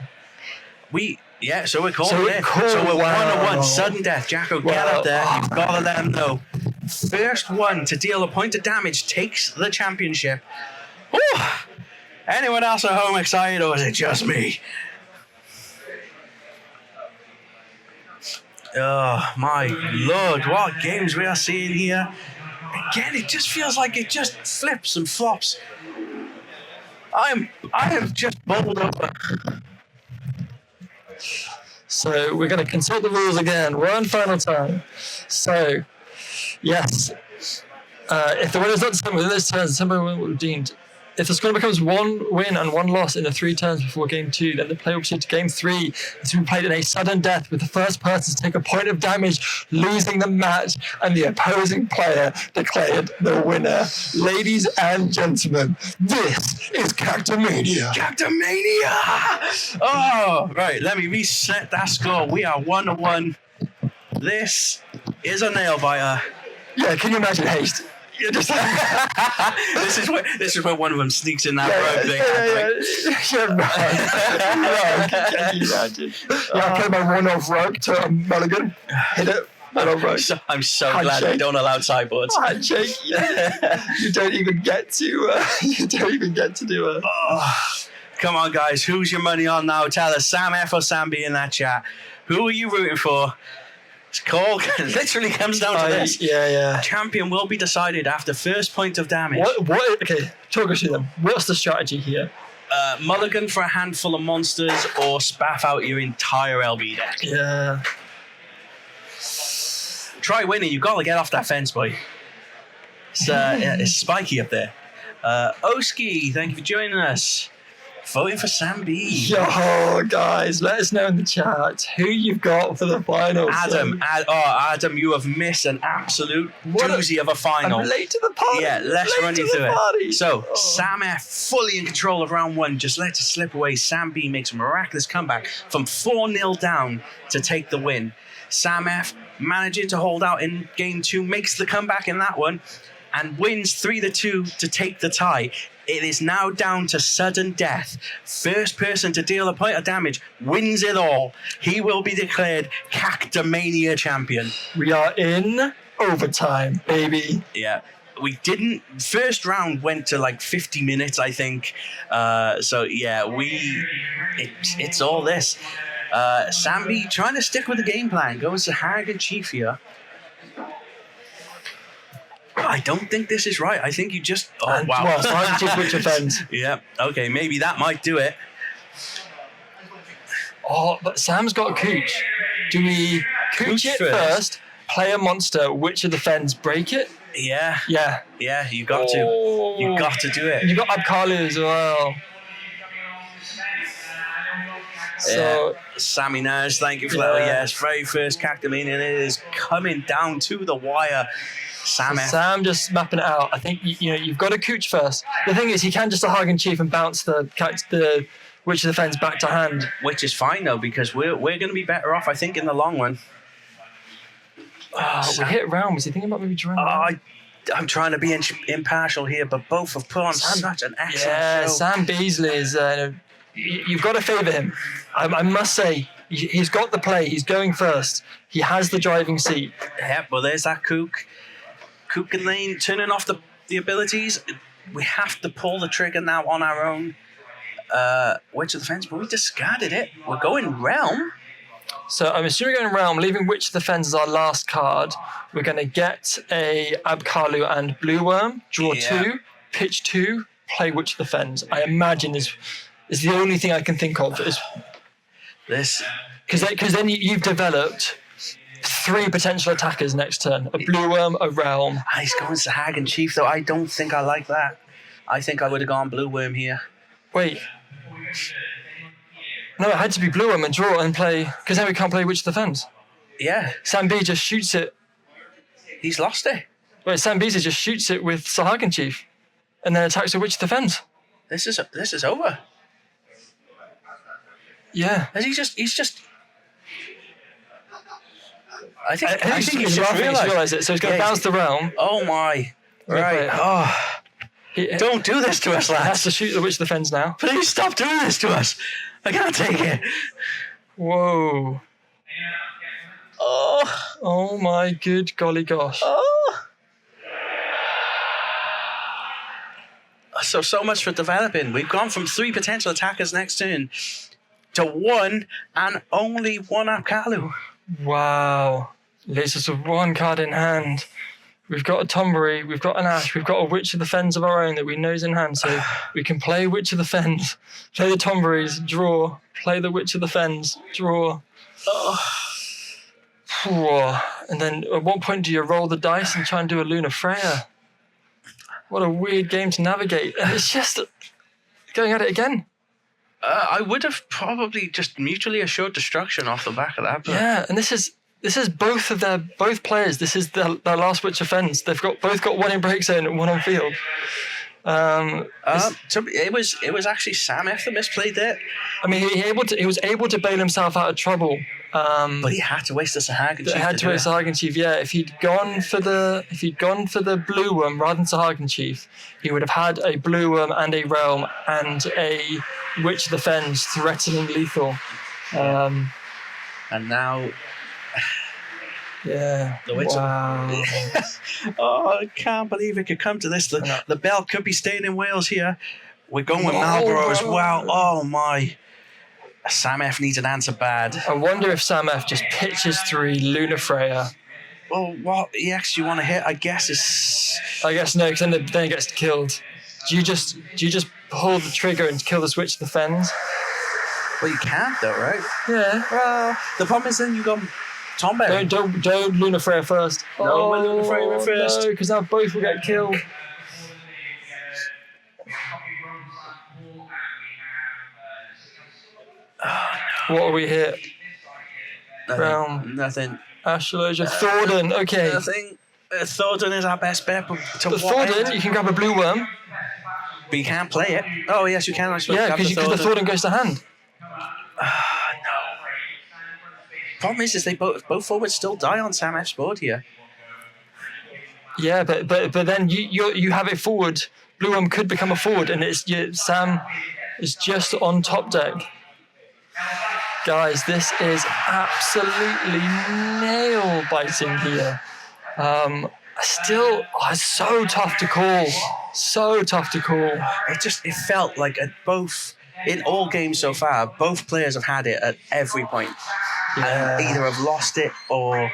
So we're calling it. So we're 1-1, sudden death. Jacko, get up there. You've got to let him know. First one to deal a point of damage takes the championship. Ooh. Anyone else at home excited, or is it just me? Oh, my Lord, what games we are seeing here. Again, it just feels like it just flips and flops. I am just bowled over. So we're going to consult the rules again, one final time. So, yes, if the winner's not determined within those turns, somebody will be deemed If the score becomes 1 win and 1 loss in the 3 turns before game 2, then the player will proceed to game 3. It's to be played in a sudden death with the first person to take a point of damage, losing the match, and the opposing player declared the winner. Ladies and gentlemen, this is Cactimania. Cactimania! Oh, right. Let me reset that score. We are 1-1. This is a nail biter. Yeah, can you imagine haste? You're just this is where one of them sneaks in that rogue thing. Can you imagine? Yeah, I play my one-off rug to a mulligan. Hit it. I'm so glad we don't allow sideboards. Handshake. You don't even get to. You don't even get to do it. Come on, guys. Who's your money on now? Tell us. Sam F or Sam B in that chat. Who are you rooting for? This call literally comes down to this. Yeah. Champion will be decided after first point of damage. What? Okay, talk us through them. What's the strategy here? Mulligan for a handful of monsters or spaff out your entire LB deck. Yeah. Try winning. You've got to get off that fence, boy. It's spiky up there. Oski, thank you for joining us. Voting for Sam B. Yo, guys, let us know in the chat who you've got for the final. Adam, you have missed an absolute doozy of a final. I'm late to the party. Yeah, let's run you through it. So, Sam F fully in control of round 1, just lets it slip away. Sam B makes a miraculous comeback from 4-0 down to take the win. Sam F managing to hold out in game 2, makes the comeback in that one, and wins 3-2 to take the tie. It is now down to sudden death. First person to deal a point of damage wins it all. He will be declared Cactimania champion. We are in overtime, baby. Yeah. We didn't. First round went to like 50 minutes, I think. So yeah, it's all this. Sambi trying to stick with the game plan. Goes to Hag and Chief here. I don't think this is right. I think you just... Oh, wow. Well, Hag and Chief which offends. Yeah, okay, maybe that might do it. Oh, but Sam's got a cooch. Do we cooch it first, play a monster, which of the fens, break it? Yeah. Yeah. Yeah, you got to. You got to do it. You got Abkalu as well. So, Sammy Nash, thank you for that. Yes, very first Cactimania, and it is coming down to the wire. Sam just mapping it out. I think you've got to cooch first. The thing is, he can just a Hag and Chief and bounce the Witch of the Fens back to hand. Which is fine though, because we're going to be better off, I think, in the long run. We hit round. Was he thinking about maybe drawing? I'm trying to be impartial here, but both have put on such an excellent show. Sam Beasley is. You've got to favour him. I must say, he's got the play. He's going first. He has the driving seat. Yeah, well, there's that Kook. Kook and Lane turning off the abilities. We have to pull the trigger now on our own. Witch of the Fens, but we discarded it. We're going Realm. So I'm assuming we're going Realm, leaving Witch of the Fens as our last card. We're going to get a Abkalu and Blue Worm, draw 2, pitch 2, play Witch of the Fens. I imagine this is the only thing I can think of. This. Because then you've developed 3 potential attackers next turn. A Blue Worm, a Realm. He's going to Hag and Chief, though. I don't think I like that. I think I would have gone Blue Worm here. Wait. No, it had to be Blue Worm and draw and play, because then we can't play Witch of the Fens. Yeah. Sam B just shoots it. He's lost it. Wait, Sam B just shoots it with Sahag and Chief and then attacks the Witch of the Fens. This is over. Yeah. He's just... I think he's just realised it, so he's going to bounce the Realm. Oh my. Right. Oh. Don't do this to us, lads. He has to shoot the Witch of the Fens now. Please stop doing this to us. I can't take it. Whoa. Oh my good golly gosh. So much for developing. We've gone from 3 potential attackers next turn to 1 and only 1 Abkalu. Wow. Leaves us with 1 card in hand. We've got a Tombury, we've got an Ash, we've got a Witch of the Fens of our own that we know's in hand, so we can play Witch of the Fens, play the Tomburys, draw, play the Witch of the Fens, draw. And then at what point do you roll the dice and try and do a Luna Freya? What a weird game to navigate. And it's just going at it again. I would have probably just mutually assured destruction off the back of that. But Yeah, and this is both players. This is their last Witch offense. They've both got one in break zone and one on field. it was actually Sam F that misplayed it. I mean, he was able to bail himself out of trouble. But he had to waste the Sahagin Chief. He had to waste Sahagin Chief. Yeah, if he'd gone for the blue worm rather than Sahagin Chief, he would have had a blue worm and a realm and a Witch of the Fens threatening lethal. And now. Yeah. The Witch. Wow. Oh, I can't believe it could come to this. The bell could be staying in Wales here. We're going with Marlborough as well. Oh my. Sam F needs an answer bad. I wonder if Sam F just pitches 3 Luna Freya. Well, what EX do you want to hit? I guess no, because then it gets killed. Do you just pull the trigger and kill the Witch of the Fens? Well, you can't though, right? Yeah. Well, the problem is then you got Tomberry. Don't Luna Freya first. No, Luna Freya first. No, because now both will get killed. What are we here? Nothing. Astrologia. Thornton. Okay. Nothing. Thornton is our best bet. But Thornton, you can grab a blue worm. But you can't play it. Oh, yes, you can actually. Yeah, because the Thornton goes to hand. No. Problem is they both forwards still die on Sam F's board here. Yeah, but then you have a forward. Blue worm could become a forward, and Sam is just on top deck. Guys, this is absolutely nail biting here. It's so tough to call. So tough to call. It felt like in all games so far, both players have had it at every point. Yeah. Either have lost it or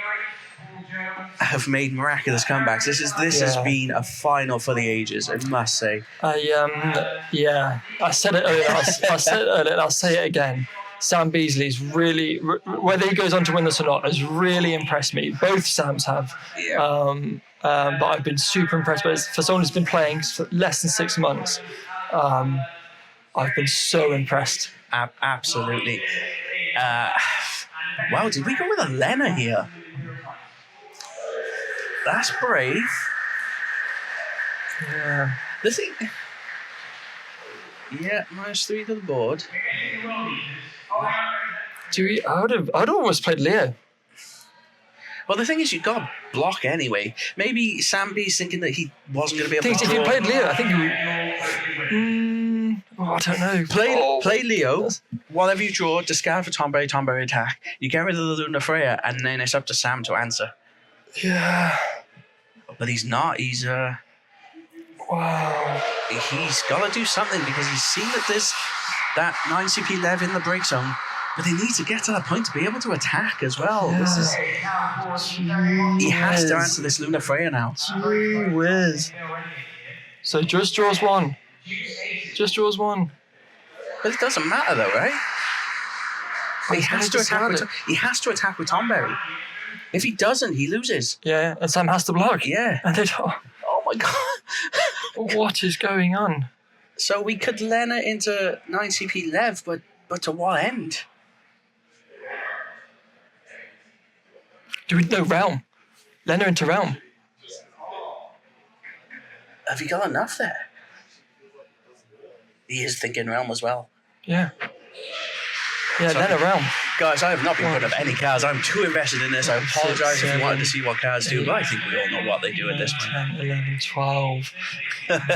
have made miraculous comebacks. This has been a final for the ages, I must say. I said it earlier. I'll say it again. Sam Beasley's really, whether he goes on to win this or not, has really impressed me. Both Sams have. Yeah. But I've been super impressed. But for someone who's been playing for less than 6 months, I've been so impressed. Absolutely. Wow, did we go with a Lena here? That's brave. Yeah. The thing... Yeah, -3 to the board. I'd almost played Leo. Well, the thing is, you've got to block anyway. Maybe Sam B's thinking that he wasn't going to be able to If you played Leo, I think you... I don't know. Play Leo. Whatever you draw, discard for Tomberry attack. You get rid of the Luna Freya, and then it's up to Sam to answer. Yeah. But he's not. He's... Wow. He's got to do something because he's seen that there's that 9 CP Lev in the break zone, but they need to get to that point to be able to attack as well. Yeah. He has to answer this Luna Freya now. Gee whiz. So just draws one. But it doesn't matter though, right? He has to attack with Tomberry. If he doesn't, he loses. Yeah, and Sam has to block. Yeah. And they oh my god. What is going on? So we could Lena into 9 CP Lev, but to what end? Do we know Realm? Lena into Realm. Have you got enough there? He is thinking Realm as well. Yeah. Yeah, Lena Realm. Guys, I have not been putting up any cards. I'm too invested in this. I apologise if you wanted to see what cards do, but I think we all know what they do at this point. 10, 11, 12.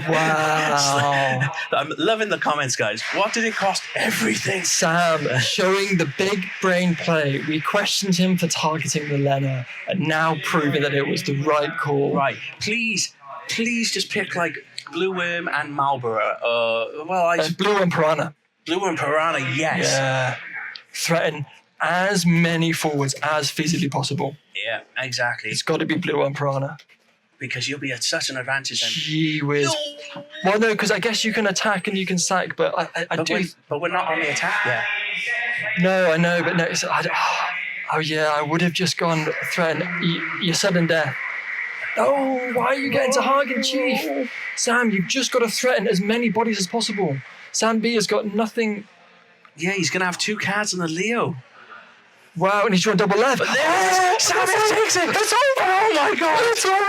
Wow. I'm loving the comments, guys. What did it cost? Everything. Sam showing the big brain play. We questioned him for targeting the Lena and now proving that it was the right call. Right. Please just pick like Blue Worm and Marlborough. Blue and Piranha. Blue Worm Piranha, yes. Yeah. Threaten as many forwards as feasibly possible. Yeah, exactly. It's got to be Blue and Piranha. Because you'll be at such an advantage then. Gee whiz. No. Well, no, because I guess you can attack and you can sack, but But we're not on the attack yet. No, I know, but no. I would have just gone threaten. You're sudden death. Oh, why are you getting to Hagen Chief? Sam, you've just got to threaten as many bodies as possible. Sam B has got nothing. Yeah, he's going to have 2 cards and a Leo. Wow, and he's drawn double left. Oh, Sam takes it. It's over. Oh my God. It's over.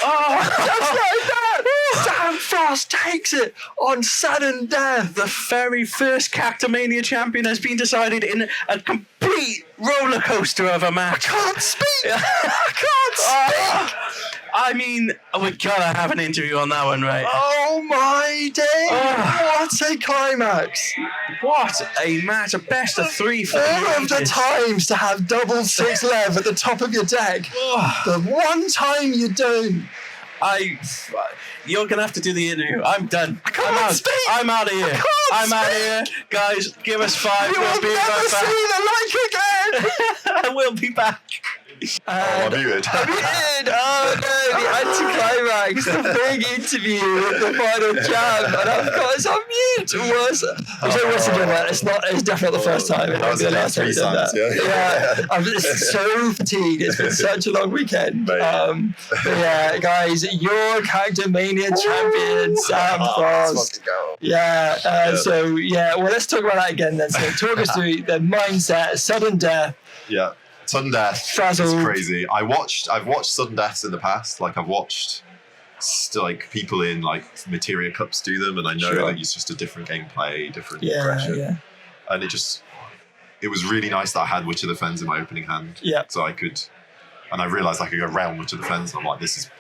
Oh, Just like that. Sam Frost takes it on sudden death. the very first Cactimania champion has been decided in a complete roller coaster of a match. I can't speak. I can't speak. I mean, we gotta have an interview on that one, right? Oh my day! Oh. What a climax! What a match! A best of 3 for All of the ages. times to have double 6 lev at the top of your deck. The one time you don't. You're gonna have to do the interview. I'm done. I can't I'm out. speak. I'm out of here. I'm out of here, guys. Give us 5. You We'll will be never right see back. the like again. We'll be back. I'm muted. Oh no, the anticlimax, the big interview with the final jam, and I've got us on mute. It's definitely not the first time. It That might was be the at last least time 3 we've done times, that. I'm just so fatigued. It's been such a long weekend. Mate. But yeah, guys, your Cactimania champion, Sam Frost. Let's fucking go. Yeah. So yeah, well, let's talk about that again then. So talk us through the mindset, sudden death. Yeah. Sudden death Frazzled. is crazy. I've watched sudden deaths in the past. Like I've watched like people in like Materia Cups do them, and I know Sure. that it's just a different gameplay, different Yeah, aggression. yeah. And it was really nice that I had Witch of the Fens in my opening hand. Yeah. So I could, and I realised I could go round Witch of the Fens, and I'm like, this is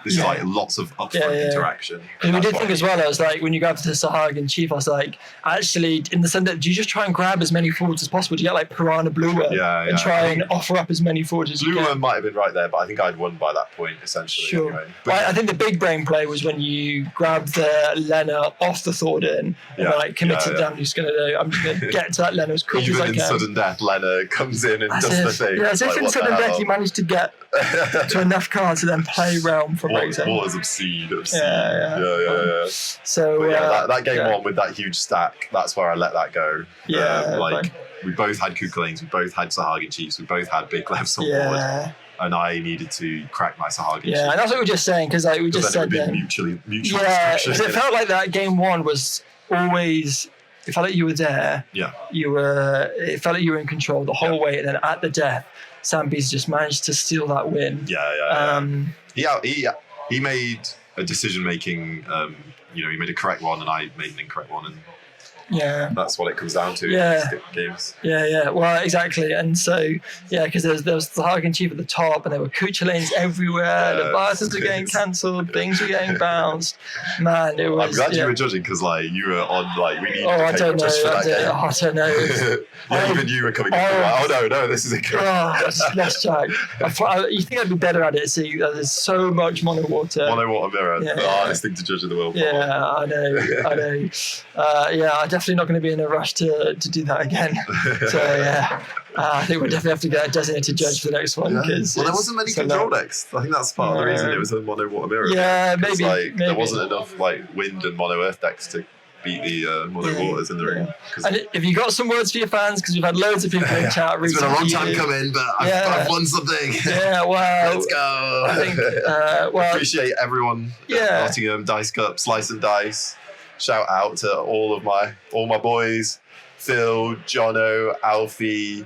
Yeah. like lots of upfront Yeah. interaction. And we that's did why- think as well, I was like, when you grab the Sahagan Chief, I was like, actually, in the sense that, do you just try and grab as many forwards as possible? Do you get like Piranha Blue Worm Yeah, and yeah. try I and think offer up as many forwards as you Blue can? Worm might have been right there, but I think I'd won by that point, essentially. Sure. Anyway. Well, I think the big brain play was when you grabbed the Lena off the Thorden and Yeah, were like committed, yeah, yeah. I'm just going to get to that Lena as quick as Even I in can. sudden death, Lena comes in and As does the if, thing. yeah, as if Like, in what the sudden death hell? you managed to get to enough cards to then play Realm for breaks. What is obscene. Yeah. So But yeah, that game yeah. one with that huge stack, that's where I let that go. Yeah, like fine. we both had Kukulanes, we both had Sahagan Chiefs, we both had big lefts on board, Yeah, and I needed to crack my Sahagan yeah, Chiefs. and that's what we were just saying because like we just Because then said it would be then. mutual Yeah, destruction. because it felt like that game one was always. It felt like you were there. Yeah. It felt like you were in control the whole way, and then at the death, Sam Beas just managed to steal that win. Yeah. He made a decision making. He made a correct one, and I made an incorrect one, and Yeah. that's what it comes down to. Yeah. In these games. Yeah. Well, exactly. And so, yeah, because there was the Hagen Chief at the top, and there were Cuchulanes everywhere. The Leviathans were getting cancelled. Things were getting bounced. Man, it was. I'm glad yeah. you were judging because you were on we needed I to don't take just for know. that game. I don't know. Yeah, even you were coming up. No, this is a good. Let's check. You think I'd be better at it? See, there's so much mono water. Mono water mirror. Yeah. The hardest thing to judge in the world. Yeah, I know. I'm definitely not going to be in a rush to do that again. So yeah, I think we'll definitely have to get a designated judge for the next one. Yeah. Because Well, there wasn't many control decks. I think that's part of the reason it was a mono water mirror. Yeah, 'Cause, maybe. there wasn't enough wind and mono earth decks to beat the mono waters in the ring. 'Cause And if you got some words for your fans, because we've had loads of people in chat it's been a long recently. time coming, but I've won something. Yeah, well, Let's go. I think, Appreciate everyone at Nottingham, Dice Cup, Slice and Dice. Shout out to all my boys, Phil, Jono, Alfie,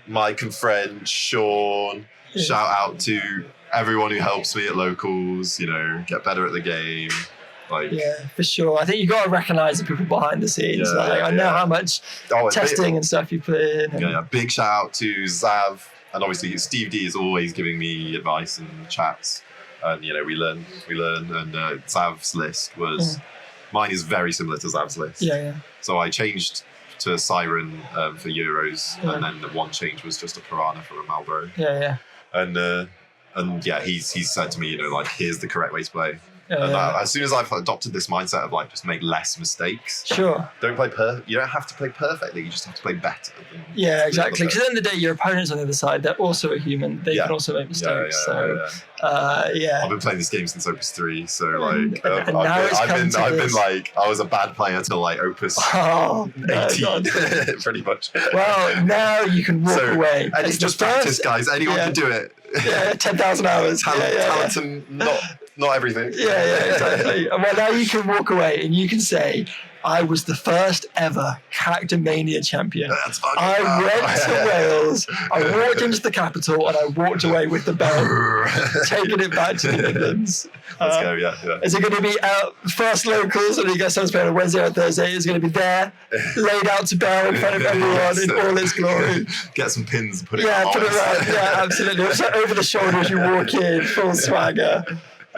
Mike and friend, Sean. Yeah. Shout out to everyone who helps me at locals, get better at the game. Yeah, for sure. I think you got to recognise the people behind the scenes. I know how much testing and stuff you put in. And Big shout out to Zav, and obviously Steve D is always giving me advice and chats, and we learn. And Zav's list was mine is very similar to Zav's list. Yeah. So I changed to Siren for Euros, and then the one change was just a Piranha for a Marlboro. Yeah. And he's said to me, here's the correct way to play. And as soon as I've adopted this mindset of just make less mistakes. Sure. Don't play you don't have to play perfectly. You just have to play better. Yeah, exactly. Because at the end of the day, your opponents on the other side, they're also a human. They can also make mistakes. I've been playing this game since Opus 3, so and now it's I've been this. I was a bad player till Opus 18, pretty much. Well, now you can walk away. And it's just practice, guys. Anyone can do it. Yeah, 10,000 hours. Talent and not everything. Yeah, exactly. And well, now you can walk away and you can say, I was the first ever CACTIMANIA champion. I went to Wales, I walked into the capital, and I walked away with the belt, taking it back to the Midlands. Let's go, yeah. Is it going to be first locals, and you guys started playing on Wednesday or Thursday? Is it going to be there, laid out to bear in front of everyone in all its glory? Get some pins and put it put it around. Yeah, absolutely. It's like over the shoulder as you walk in, full swagger.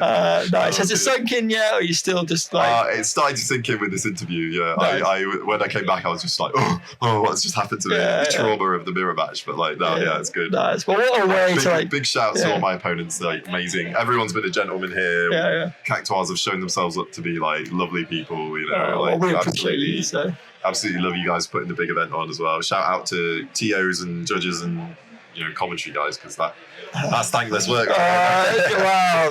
Nice. Has it sunk in yet, or are you still just like? It started to sink in with this interview. Yeah, Nice. I when I came back, I was just like, oh, what's just happened to me? The trauma of the mirror match, but like, no, it's good. Nice. Well, what a way to like. Big shouts to all my opponents. Like, amazing. Everyone's been a gentleman here. Yeah. Cactuars have shown themselves up to be like lovely people. You know, Well, we appreciate you. So. Absolutely love you guys putting the big event on as well. Shout out to TOs and judges and commentary guys, because that's thankless work. Well,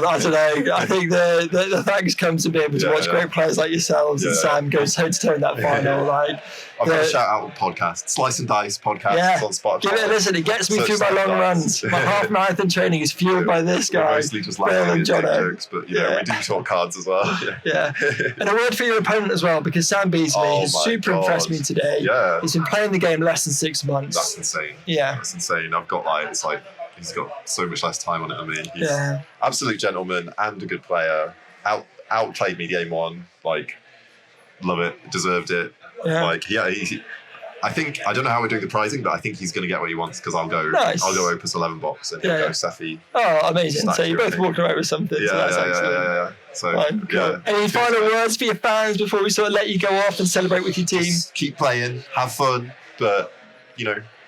I don't know. I think the thanks come to be able to watch great players like yourselves and Sam go toe to toe in that final. Like, I've got a shout out podcast, Slice and Dice podcast on Spotify. Give it a listen. It gets me through my long runs. My half marathon training is fueled by this guy. Mostly just laughing and jokes, but we do talk cards as well. Yeah. And a word for your opponent as well, because Sam Beasley has super impressed me today. Yeah. He's been playing the game less than 6 months. That's insane. Yeah. That's insane. I've got he's got so much less time on it than me. He's absolute gentleman and a good player. Outplayed me game 1. Like, love it. Deserved it. Yeah. Like, I think, I don't know how we're doing the prizing, but I think he's going to get what he wants, because I'll go Opus 11 box and he'll go Seffi. Oh, amazing. So you're both walking away with something. So that's excellent. Yeah. So, cool. Any final words for your fans before we sort of let you go off and celebrate with your team? Just keep playing, have fun, but,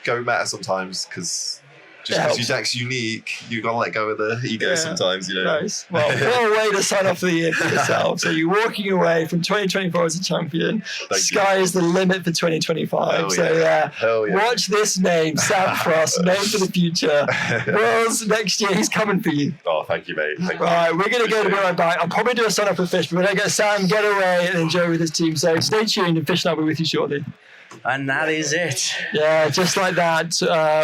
go meta sometimes, because just because your deck's unique, you've got to let go of the ego sometimes, Nice. Well, what a way to sign off the year for yourself. So you're walking away from 2024 as a champion. Sky is the limit for 2025. Watch this name, Sam Frost, name for the future. Worlds next year, he's coming for you. Oh, thank you, mate. Thank you. Right, we're going to go to be right back. I'll probably do a sign up with Fish, but we're going to get Sam, get away and enjoy with his team. So stay tuned, and Fish and I'll be with you shortly. And that is it. Yeah, just like that.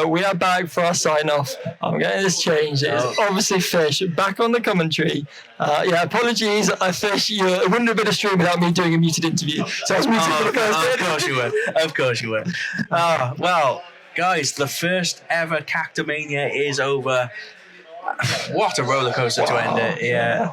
We are back for our sign-off. I'm getting this changed. It is obviously Fish back on the commentary. Apologies, Fish. It wouldn't have been a stream without me doing a muted interview. So I was muted for the first bit. Of course you would. Well, guys, the first ever CACTIMANIA is over. What a roller coaster to end it. Yeah.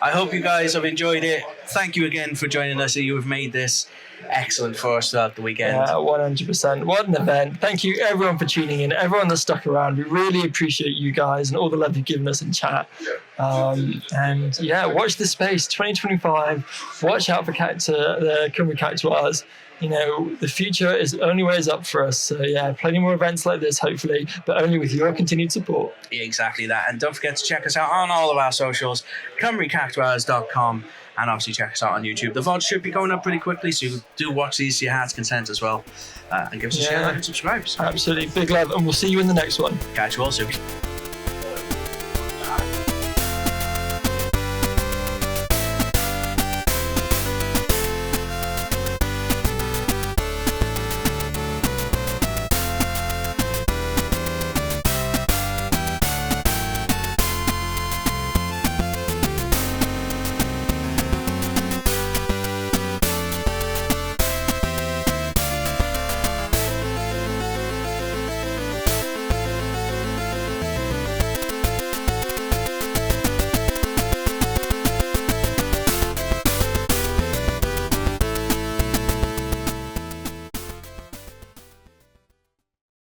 I hope you guys have enjoyed it. Thank you again for joining us. You have made this excellent for us throughout the weekend. 100%. What an event. Thank you everyone for tuning in, everyone that stuck around. We really appreciate you guys and all the love you've given us in chat. Watch this space 2025. Watch out for the Cymru Cactuars. The future is only ways up for us. So plenty more events like this, hopefully, but only with your continued support. Exactly that. And don't forget to check us out on all of our socials, CymruCactuars.com, and obviously check us out on YouTube. The VOD should be going up pretty quickly, so do watch these to your heart's content as well. And give us a share, like, and subscribe. Absolutely. Big love, and we'll see you in the next one. Catch you all soon.